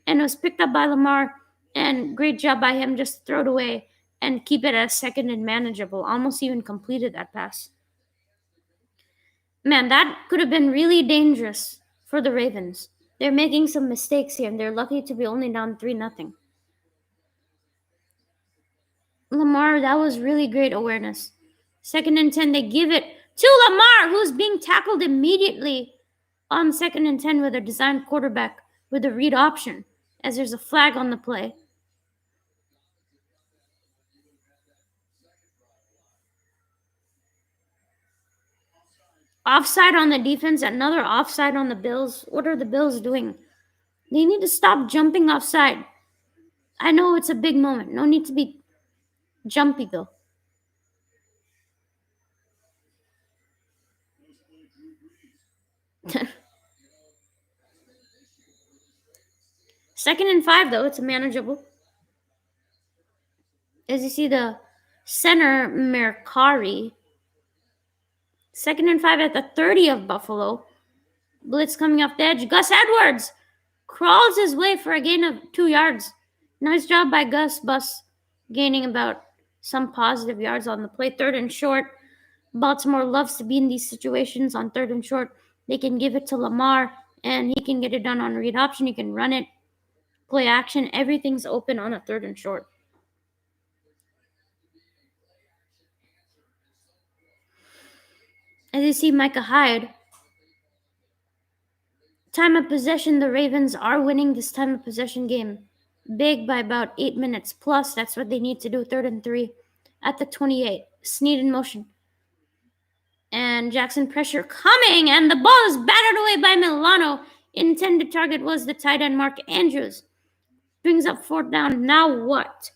[SPEAKER 1] and was picked up by Lamar. And great job by him just to throw it away and keep it as second and manageable. Almost even completed that pass. Man, that could have been really dangerous for the Ravens. They're making some mistakes here, and they're lucky to be only down 3-0. Lamar, that was really great awareness. 2nd and 10, they give it to Lamar, who's being tackled immediately on 2nd and 10 with a designed quarterback with a read option, as there's a flag on the play. Offside on the defense, another offside on the Bills. What are the Bills doing? They need to stop jumping offside. I know it's a big moment. No need to be jumpy, though. Second and 5, though. It's manageable. As you see, the center, Mercari. 2nd and 5 at the 30 of Buffalo. Blitz coming off the edge. Gus Edwards crawls his way for a gain of 2 yards. Nice job by Gus Bus, gaining about some positive yards on the play. 3rd and short. Baltimore loves to be in these situations on 3rd and short. They can give it to Lamar, and he can get it done on read option. He can run it, play action. Everything's open on a 3rd and short. As you see, Micah Hyde. Time of possession, the Ravens are winning this time of possession game. Big by about 8 minutes plus. That's what they need to do. 3rd and 3 at the 28. Snead in motion. And Jackson pressure coming, and the ball is battered away by Milano. Intended target was the tight end Mark Andrews. Brings up 4th down. Now what?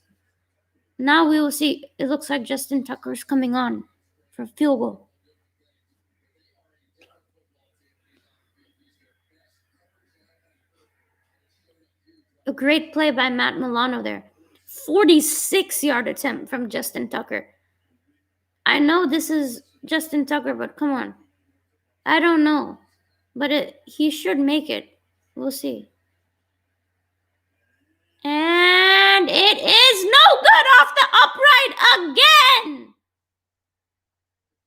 [SPEAKER 1] Now we will see. It looks like Justin Tucker's coming on for field goal. A great play by Matt Milano there. 46-yard attempt from Justin Tucker. I know this is Justin Tucker, but come on. I don't know. But he should make it. We'll see. And it is no good off the upright again.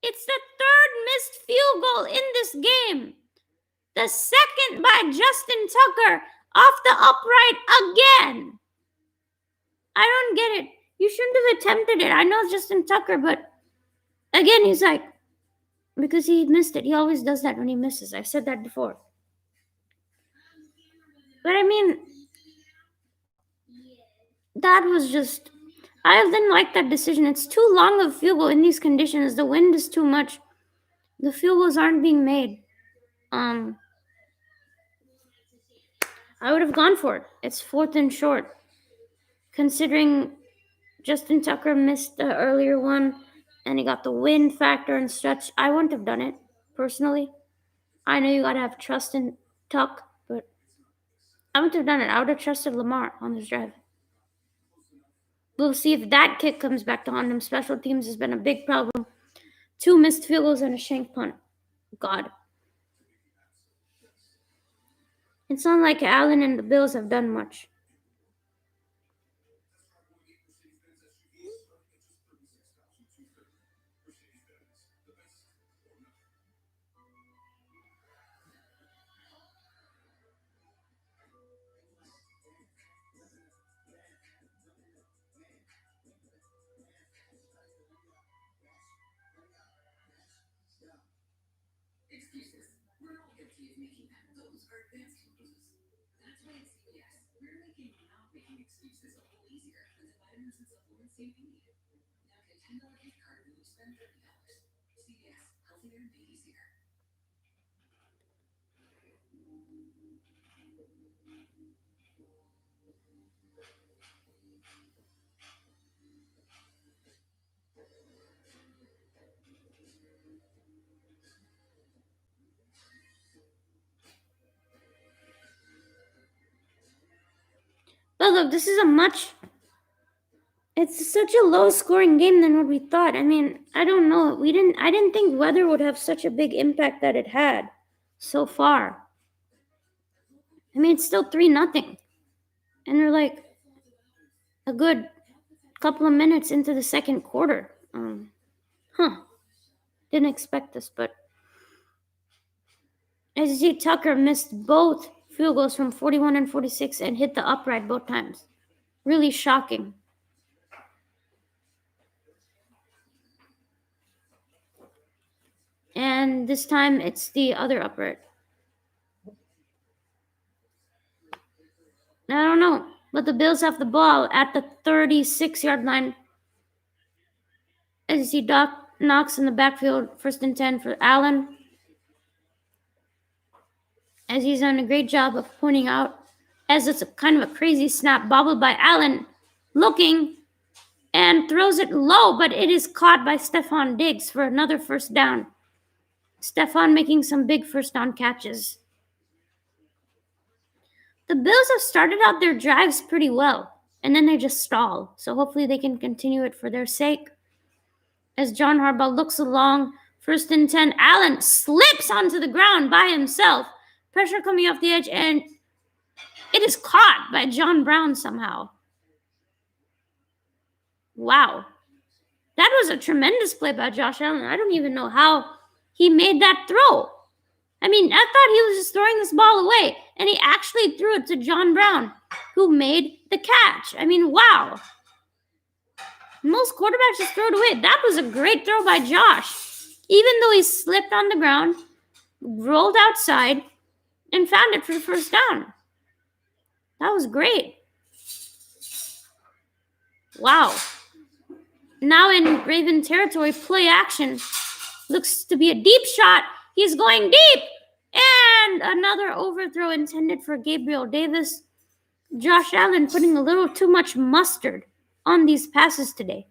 [SPEAKER 1] It's the 3rd missed field goal in this game. The 2nd by Justin Tucker off the upright again. I don't get it. You shouldn't have attempted it. I know it's Justin Tucker, but again, he's like, because he missed it. He always does that when he misses. I've said that before. But I mean, that was just, I didn't like that decision. It's too long of a field goal in these conditions. The wind is too much. The field goals aren't being made. I would have gone for it. It's 4th and short. Considering Justin Tucker missed the earlier one and he got the wind factor and stretch, I wouldn't have done it, personally. I know you got to have trust in Tuck, but I wouldn't have done it. I would have trusted Lamar on this drive. We'll see if that kick comes back to haunt him. Special teams has been a big problem. 2 missed field goals and a shank punt. God. It's not like Allen and the Bills have done much. But look, it's such a low scoring game than what we thought. I mean, I don't know. I didn't think weather would have such a big impact that it had so far. I mean, it's still 3-0. And we're like a good couple of minutes into the second quarter. Didn't expect this, but as you see, Tucker missed both field goals from 41 and 46 and hit the upright both times. Really shocking. And this time it's the other upright. I don't know, but the Bills have the ball at the 36-yard line. As you see, Doc Knox in the backfield, 1st and 10 for Allen. As he's done a great job of pointing out, as it's a kind of a crazy snap, bobbled by Allen, looking, and throws it low, but it is caught by Stephon Diggs for another first down. Stephon making some big first down catches. The Bills have started out their drives pretty well, and then they just stall. So hopefully they can continue it for their sake. As John Harbaugh looks along, 1st and 10, Allen slips onto the ground by himself. Pressure coming off the edge, and it is caught by John Brown somehow. Wow. That was a tremendous play by Josh Allen. I don't even know how he made that throw. I mean, I thought he was just throwing this ball away, and he actually threw it to John Brown, who made the catch. I mean, wow. Most quarterbacks just throw it away. That was a great throw by Josh. Even though he slipped on the ground, rolled outside, and found it for the first down. That was great. Wow. Now in Raven territory, play action. Looks to be a deep shot. He's going deep. And another overthrow intended for Gabriel Davis. Josh Allen putting a little too much mustard on these passes today.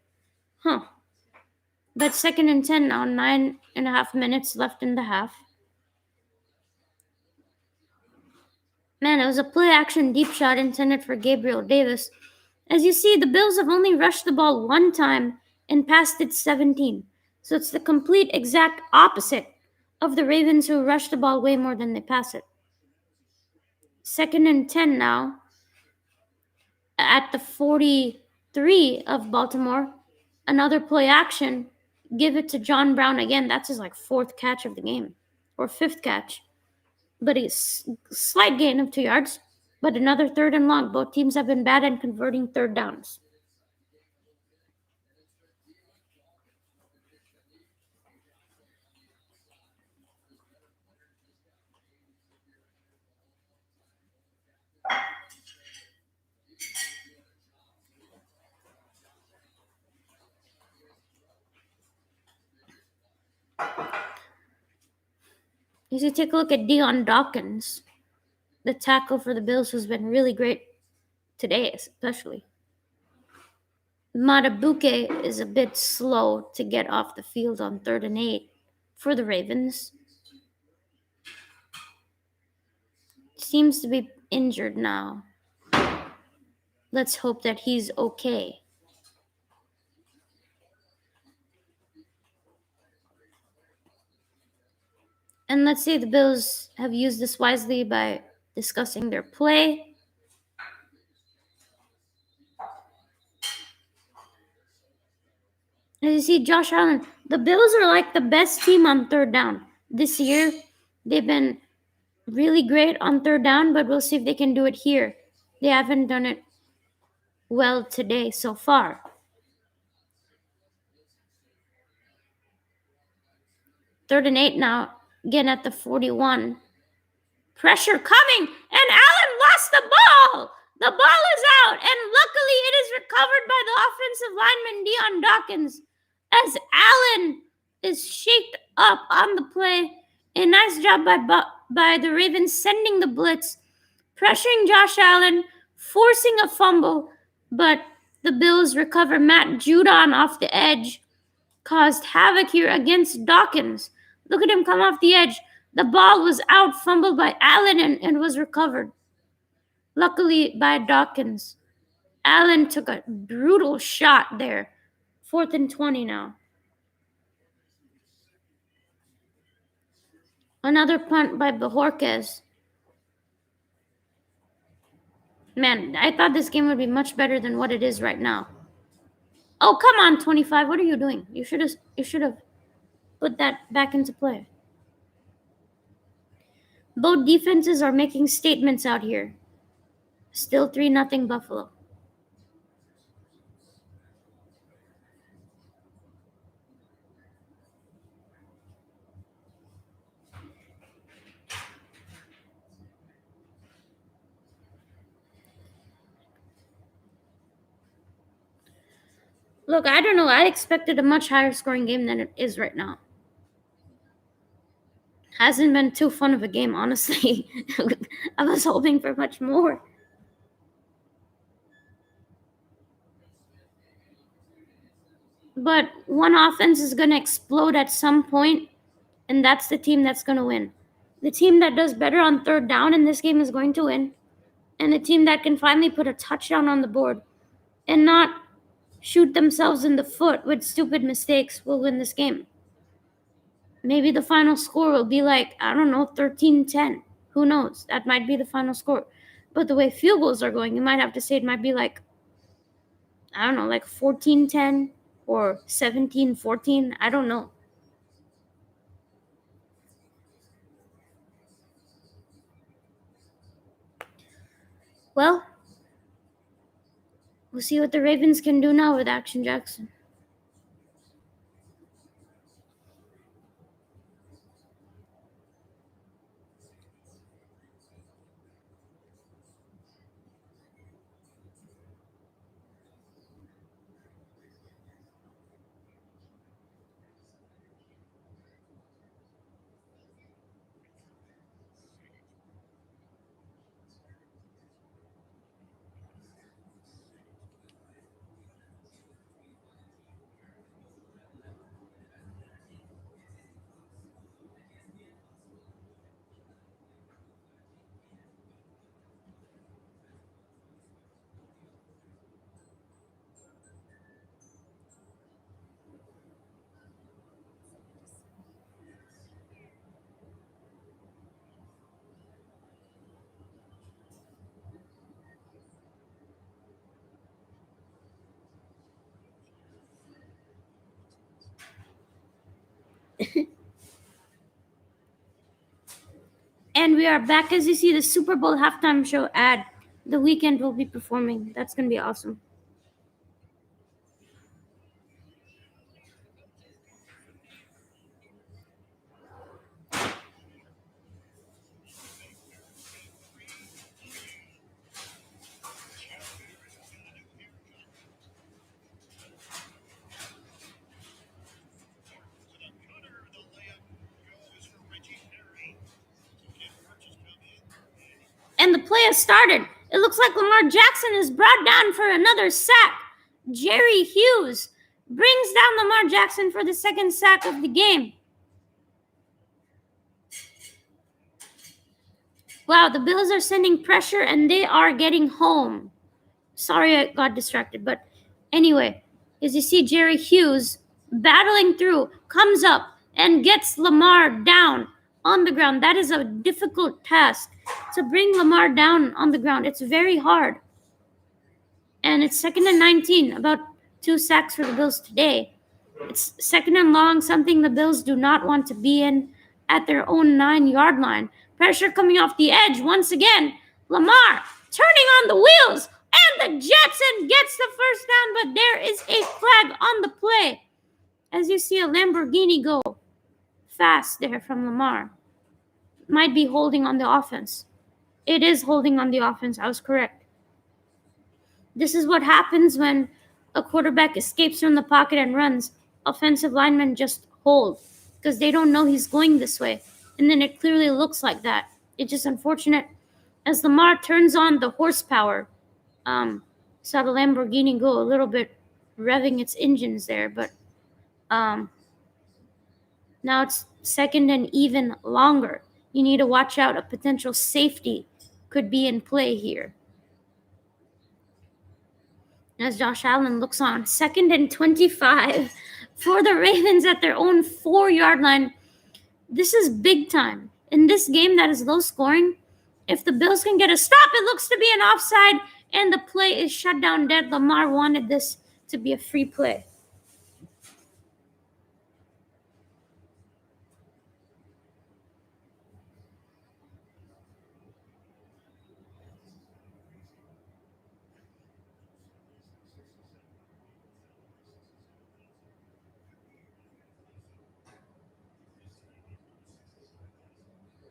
[SPEAKER 1] But 2nd and 10 now, 9.5 minutes left in the half. Man, it was a play action deep shot intended for Gabriel Davis. As you see, the Bills have only rushed the ball one time and passed it 17. So it's the complete exact opposite of the Ravens, who rush the ball way more than they pass it. 2nd and 10 now at the 43 of Baltimore. Another play action. Give it to John Brown again. That's his 4th catch of the game, or 5th catch. But a slight gain of 2 yards. But another 3rd and long. Both teams have been bad at converting 3rd downs. As you take a look at Dion Dawkins, the tackle for the Bills, who's been really great today, especially. Matabuke is a bit slow to get off the field on 3rd and 8 for the Ravens. Seems to be injured now. Let's hope that he's okay. And let's say the Bills have used this wisely by discussing their play. As you see, Josh Allen, the Bills are like the best team on 3rd down. This year, they've been really great on 3rd down, but we'll see if they can do it here. They haven't done it well today so far. 3rd and 8 now, again at the 41. Pressure coming, and Allen lost the ball. The ball is out, and luckily it is recovered by the offensive lineman Dion Dawkins as Allen is shaked up on the play. A nice job by the Ravens sending the blitz, pressuring Josh Allen, forcing a fumble, but the Bills recover. Matt Judon off the edge caused havoc here against Dawkins. Look at him come off the edge. The ball was out, fumbled by Allen, and was recovered. Luckily by Dawkins. Allen took a brutal shot there. 4th and 20 now. Another punt by Bajorquez. Man, I thought this game would be much better than what it is right now. Oh, come on, 25. What are you doing? You should have put that back into play. Both defenses are making statements out here. Still 3-0 Buffalo. Look, I don't know. I expected a much higher scoring game than it is right now. Hasn't been too fun of a game, honestly. I was hoping for much more. But one offense is going to explode at some point, and that's the team that's going to win. The team that does better on third down in this game is going to win. And the team that can finally put a touchdown on the board and not shoot themselves in the foot with stupid mistakes will win this game. Maybe the final score will be like, I don't know, 13-10. Who knows? That might be the final score. But the way field goals are going, you might have to say it might be like, I don't know, like 14-10 or 17-14. I don't know. Well, we'll see what the Ravens can do now with Action Jackson. And we are back. As you see, the Super Bowl halftime show ad. The Weeknd will be performing. That's going to be awesome. And the play has started. It looks like Lamar Jackson is brought down for another sack. Jerry Hughes brings down Lamar Jackson for the second sack of the game. Wow, the Bills are sending pressure and they are getting home. Sorry I got distracted, but anyway, as you see Jerry Hughes battling through, comes up and gets Lamar down on the ground. That is a difficult task to bring Lamar down on the ground. It's very hard. And it's 2nd and 19, about 2 sacks for the Bills today. It's 2nd and long, something the Bills do not want to be in at their own 9-yard line. Pressure coming off the edge once again. Lamar turning on the wheels, and the Jetson gets the first down, but there is a flag on the play. As you see a Lamborghini go fast there from Lamar. Might be holding on the offense. It is holding on the offense. I was correct. This is what happens when a quarterback escapes from the pocket and runs. Offensive linemen just hold because they don't know he's going this way. And then it clearly looks like that. It's just unfortunate as Lamar turns on the horsepower. Saw the Lamborghini go a little bit revving its engines there, but now it's second and even longer. You need to watch out. A potential safety could be in play here. As Josh Allen looks on, 2nd and 25 for the Ravens at their own 4-yard line. This is big time. In this game that is low scoring, if the Bills can get a stop, it looks to be an offside, and the play is shut down dead. Lamar wanted this to be a free play.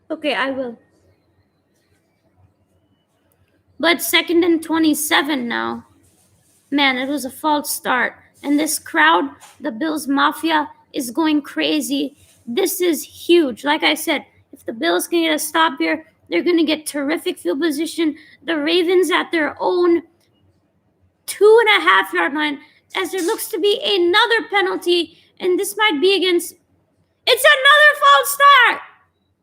[SPEAKER 1] Okay, I will. But 2nd and 27 now. Man, it was a false start. And this crowd, the Bills Mafia, is going crazy. This is huge. Like I said, if the Bills can get a stop here, they're going to get terrific field position. The Ravens at their own 2.5-yard line, as there looks to be another penalty, and this might be against... It's another false start!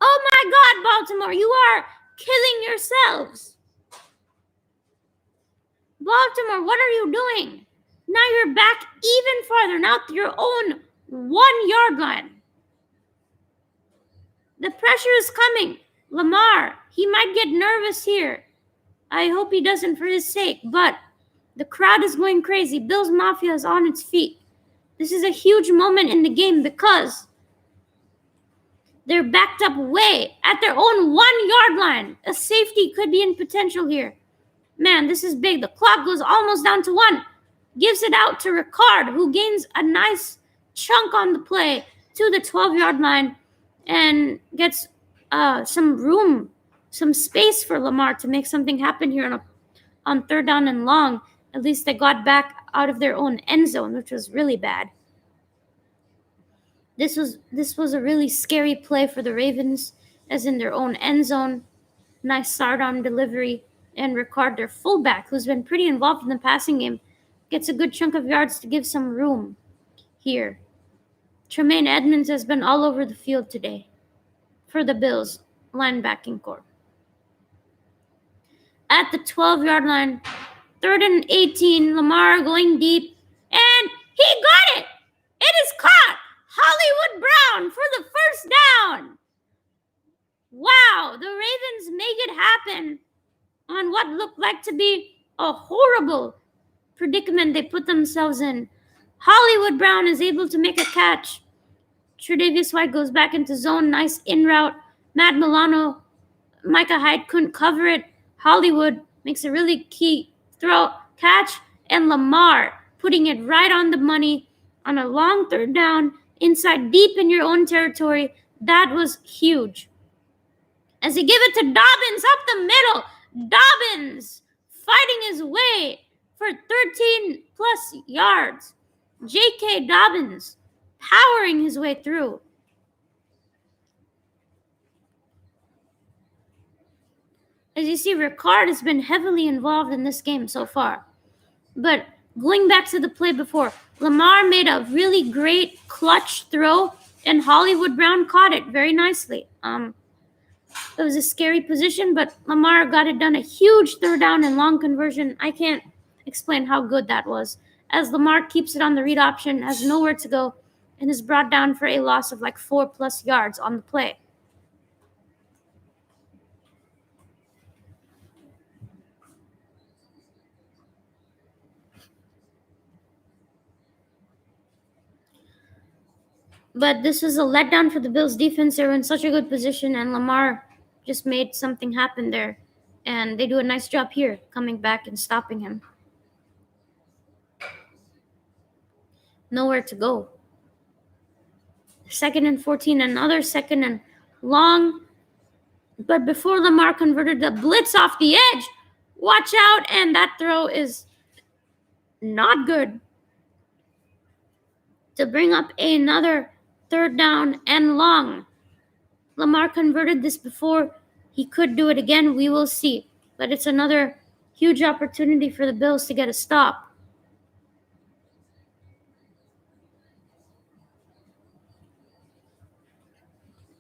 [SPEAKER 1] Oh my God, Baltimore, you are killing yourselves. Baltimore, what are you doing? Now you're back even farther, now to your own 1-yard line. The pressure is coming. Lamar, he might get nervous here. I hope he doesn't for his sake, but the crowd is going crazy. Bills Mafia is on its feet. This is a huge moment in the game because they're backed up way at their own 1-yard line. A safety could be in potential here. Man, this is big. The clock goes almost down to 1. Gives it out to Ricard, who gains a nice chunk on the play to the 12-yard line and gets some room, some space for Lamar to make something happen here on 3rd down and long. At least they got back out of their own end zone, which was really bad. This was a really scary play for the Ravens, as in their own end zone. Nice sidearm delivery. And Ricard, their fullback, who's been pretty involved in the passing game, gets a good chunk of yards to give some room here. Tremaine Edmonds has been all over the field today for the Bills linebacking corps. At the 12-yard line, 3rd and 18, Lamar going deep, and he got it! It is caught! Hollywood Brown for the 1st down! Wow, the Ravens make it happen on what looked like to be a horrible predicament they put themselves in. Hollywood Brown is able to make a catch. Tre'Davious White goes back into zone. Nice in route. Matt Milano, Micah Hyde couldn't cover it. Hollywood makes a really key throw, catch, and Lamar putting it right on the money on a long 3rd down inside deep in your own territory. That was huge. As he gave it to Dobbins up the middle. Dobbins fighting his way for 13 plus yards. J.K. Dobbins powering his way through. As you see, Ricard has been heavily involved in this game so far. But going back to the play before, Lamar made a really great clutch throw, and Hollywood Brown caught it very nicely. It was a scary position, but Lamar got it done. A huge 3rd down and long conversion. I can't explain how good that was. As Lamar keeps it on the read option, has nowhere to go, and is brought down for a loss of like 4+ yards on the play. But this was a letdown for the Bills defense. They were in such a good position, and Lamar just made something happen there. And they do a nice job here, coming back and stopping him. Nowhere to go. 2nd and 14, another 2nd and long. But before Lamar converted the blitz off the edge, watch out, and that throw is not good, to bring up another third down and long. Lamar converted this before. He could do it again. We will see. But it's another huge opportunity for the Bills to get a stop.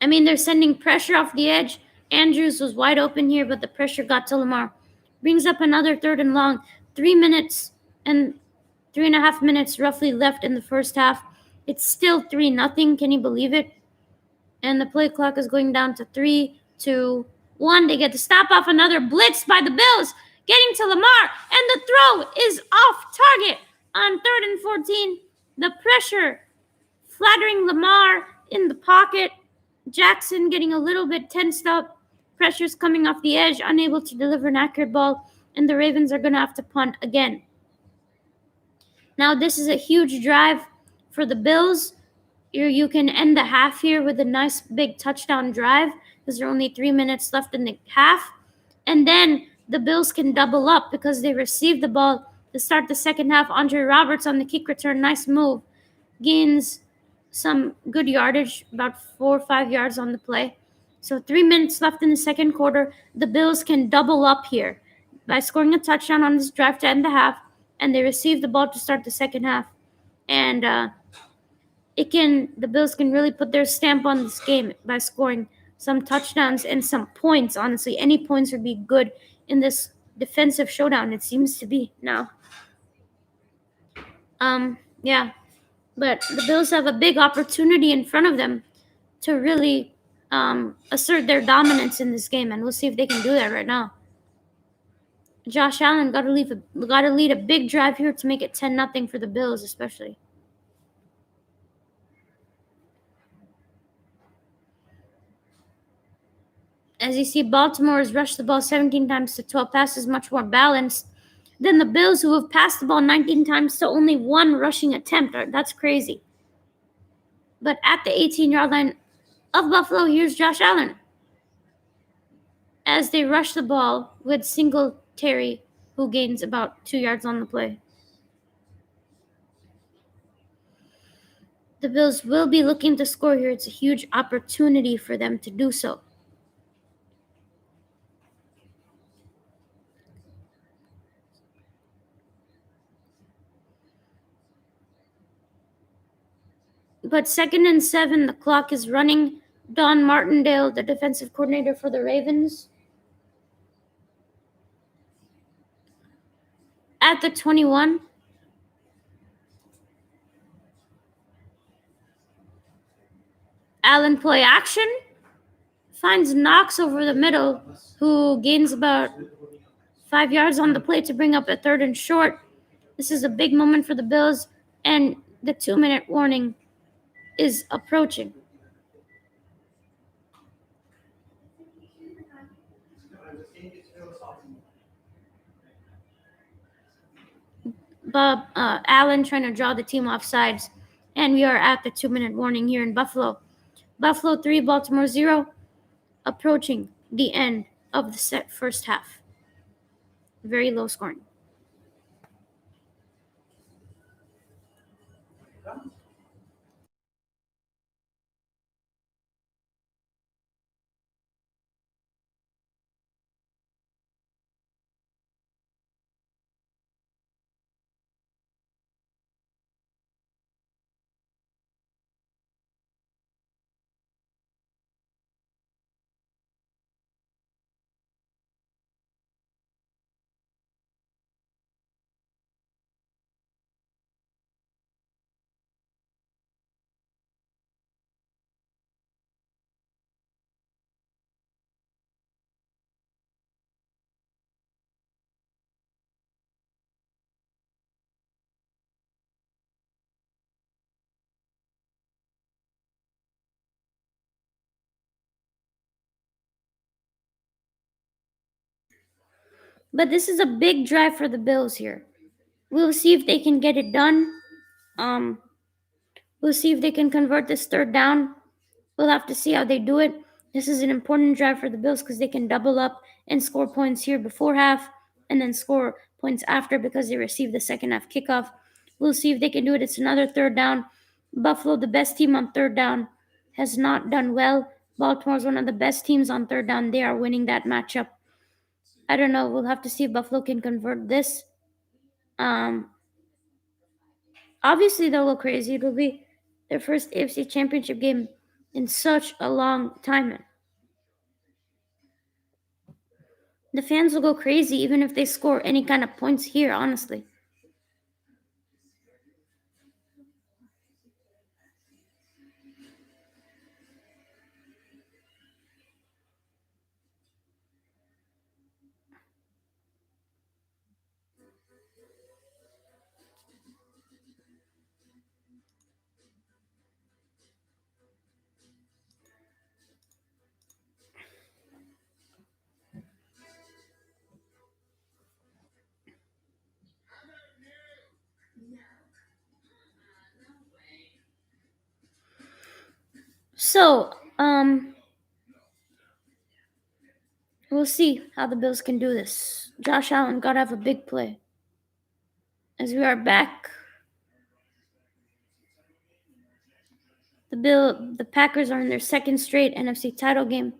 [SPEAKER 1] I mean, they're sending pressure off the edge. Andrews was wide open here, but the pressure got to Lamar. Brings up another third and long. 3 minutes and 3.5 minutes roughly left in the first half. It's still 3-0. Can you believe it? And the play clock is going down to 3, 2, 1. They get to stop off another blitz by the Bills, getting to Lamar, and the throw is off target on 3rd and 14. The pressure flattering Lamar in the pocket. Jackson getting a little bit tensed up. Pressure's coming off the edge, unable to deliver an accurate ball, and the Ravens are going to have to punt again. Now, this is a huge drive for the Bills. You can end the half here with a nice big touchdown drive because there are only 3 minutes left in the half. And then the Bills can double up because they received the ball to start the second half. Andre Roberts on the kick return, nice move. Gains some good yardage, about 4 or 5 yards on the play. So 3 minutes left in the second quarter. The Bills can double up here by scoring a touchdown on this drive to end the half, and they receive the ball to start the second half. And the Bills can really put their stamp on this game by scoring some touchdowns and some points. Honestly, any points would be good in this defensive showdown. It seems to be now. Yeah. But the Bills have a big opportunity in front of them to really assert their dominance in this game, and we'll see if they can do that right now. Josh Allen got to lead a big drive here to make it 10-0 for the Bills, especially. As you see, Baltimore has rushed the ball 17 times to 12 passes, much more balanced than the Bills, who have passed the ball 19 times to only 1 rushing attempt. That's crazy. But at the 18-yard line of Buffalo, here's Josh Allen as they rush the ball with Singletary, who gains about 2 yards on the play. The Bills will be looking to score here. It's a huge opportunity for them to do so. But 2nd and 7, the clock is running. Don Martindale, the defensive coordinator for the Ravens, at the 21. Allen play action. Finds Knox over the middle, who gains about 5 yards on the play to bring up a 3rd and short. This is a big moment for the Bills, and the 2-minute warning is approaching. Allen trying to draw the team off sides, and we are at the 2-minute warning here in Buffalo. Buffalo 3, Baltimore 0, approaching the end of the first half. Very low scoring. But this is a big drive for the Bills here. We'll see if they can get it done. We'll see if they can convert this 3rd down. We'll have to see how they do it. This is an important drive for the Bills because they can double up and score points here before half and then score points after because they receive the second half kickoff. We'll see if they can do it. It's another third down. Buffalo, the best team on third down, has not done well. Baltimore's one of the best teams on third down. They are winning that matchup. I don't know. We'll have to see if Buffalo can convert this. Obviously, they'll go crazy. It'll be their first AFC Championship game in such a long time. The fans will go crazy even if they score any kind of points here, honestly. So, we'll see how the Bills can do this. Josh Allen gotta have a big play. As we are back, the Packers are in their second straight NFC title game,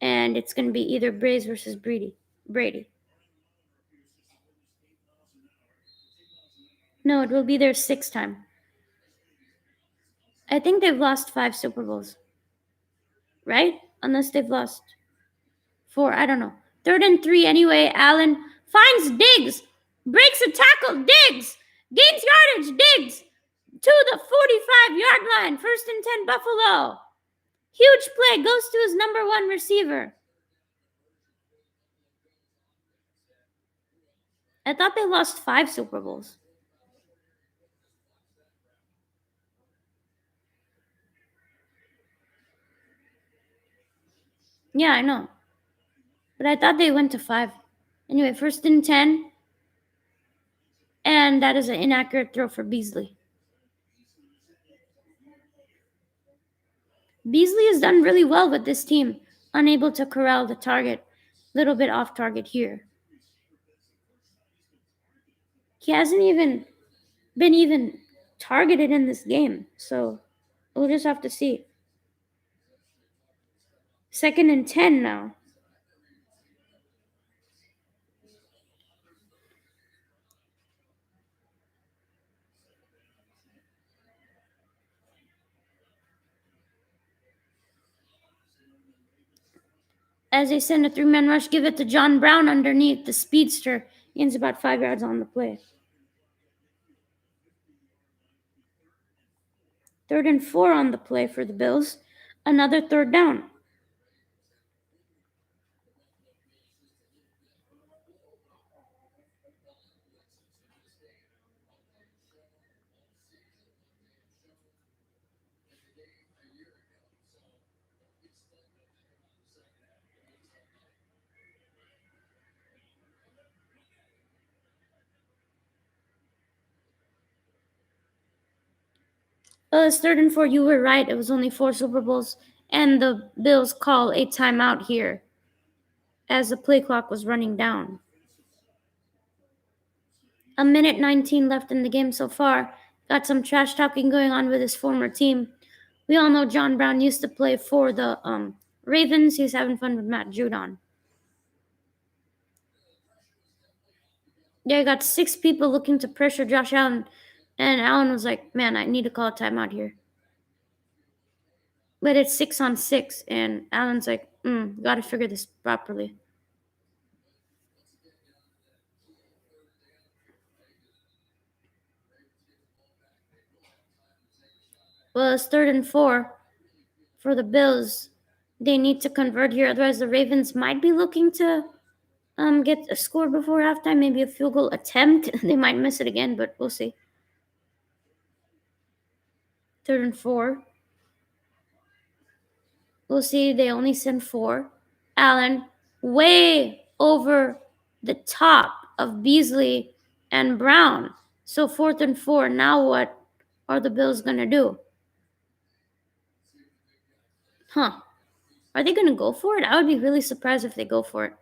[SPEAKER 1] and it's gonna be either Braves versus Brady. No, it will be their sixth time. I think they've lost 5 Super Bowls, right? Unless they've lost 4, I don't know. 3rd and 3 anyway. Allen finds Diggs, breaks a tackle, Diggs gains yardage, Diggs to the 45-yard line. 1st and 10, Buffalo. Huge play, goes to his number 1 receiver. I thought they lost 5 Super Bowls. Yeah, I know. But I thought they went to 5. Anyway, 1st and 10. And that is an inaccurate throw for Beasley. Beasley has done really well with this team, unable to corral the target. Little bit off target here. He hasn't even been targeted in this game, so we'll just have to see. 2nd and 10 now. As they send a 3-man rush, give it to John Brown underneath the speedster. He ends about 5 yards on the play. 3rd and 4 on the play for the Bills. Another 3rd down. It's 3rd and 4. You were right. It was only 4 Super Bowls. And the Bills call a timeout here as the play clock was running down. 1:19 left in the game so far. Got some trash talking going on with his former team. We all know John Brown used to play for the Ravens. He's having fun with Matt Judon. Yeah, I got 6 people looking to pressure Josh Allen. And Allen was like, man, I need to call a timeout here. But it's 6 on 6. And Allen's like, gotta figure this properly. Well, it's 3rd and 4 for the Bills. They need to convert here. Otherwise, the Ravens might be looking to get a score before halftime. Maybe a field goal attempt. They might miss it again, but we'll see. 3rd and 4. We'll see. They only send 4. Allen way over the top of Beasley and Brown. So 4th and 4. Now what are the Bills going to do? Are they going to go for it? I would be really surprised if they go for it.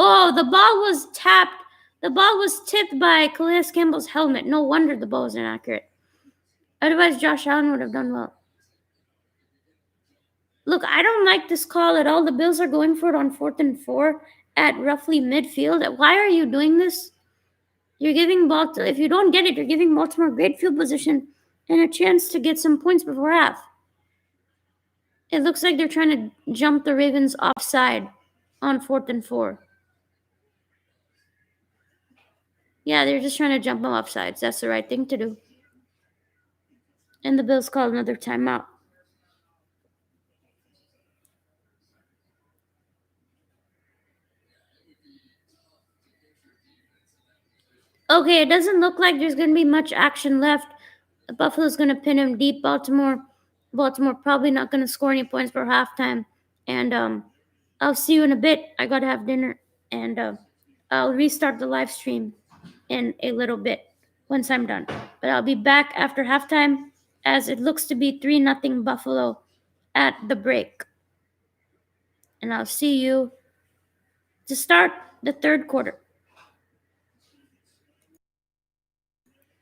[SPEAKER 1] Oh, the ball was tapped. The ball was tipped by Calais Campbell's helmet. No wonder the ball was inaccurate. Otherwise, Josh Allen would have done well. Look, I don't like this call at all. The Bills are going for it on 4th and 4 at roughly midfield. Why are you doing this? You're giving Baltimore, if you don't get it, you're giving Baltimore great field position and a chance to get some points before half. It looks like they're trying to jump the Ravens offside on 4th and 4. Yeah, they're just trying to jump them offsides. That's the right thing to do. And the Bills call another timeout. Okay, it doesn't look like there's going to be much action left. Buffalo's going to pin him deep. Baltimore probably not going to score any points for halftime. And I'll see you in a bit. I got to have dinner. And I'll restart the live stream in a little bit once I'm done. But I'll be back after halftime as it looks to be 3-0 Buffalo at the break. And I'll see you to start the third quarter.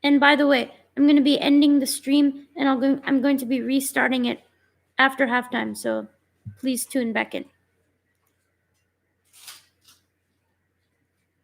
[SPEAKER 1] And by the way, I'm going to be ending the stream and I'm going to be restarting it after halftime. So please tune back in.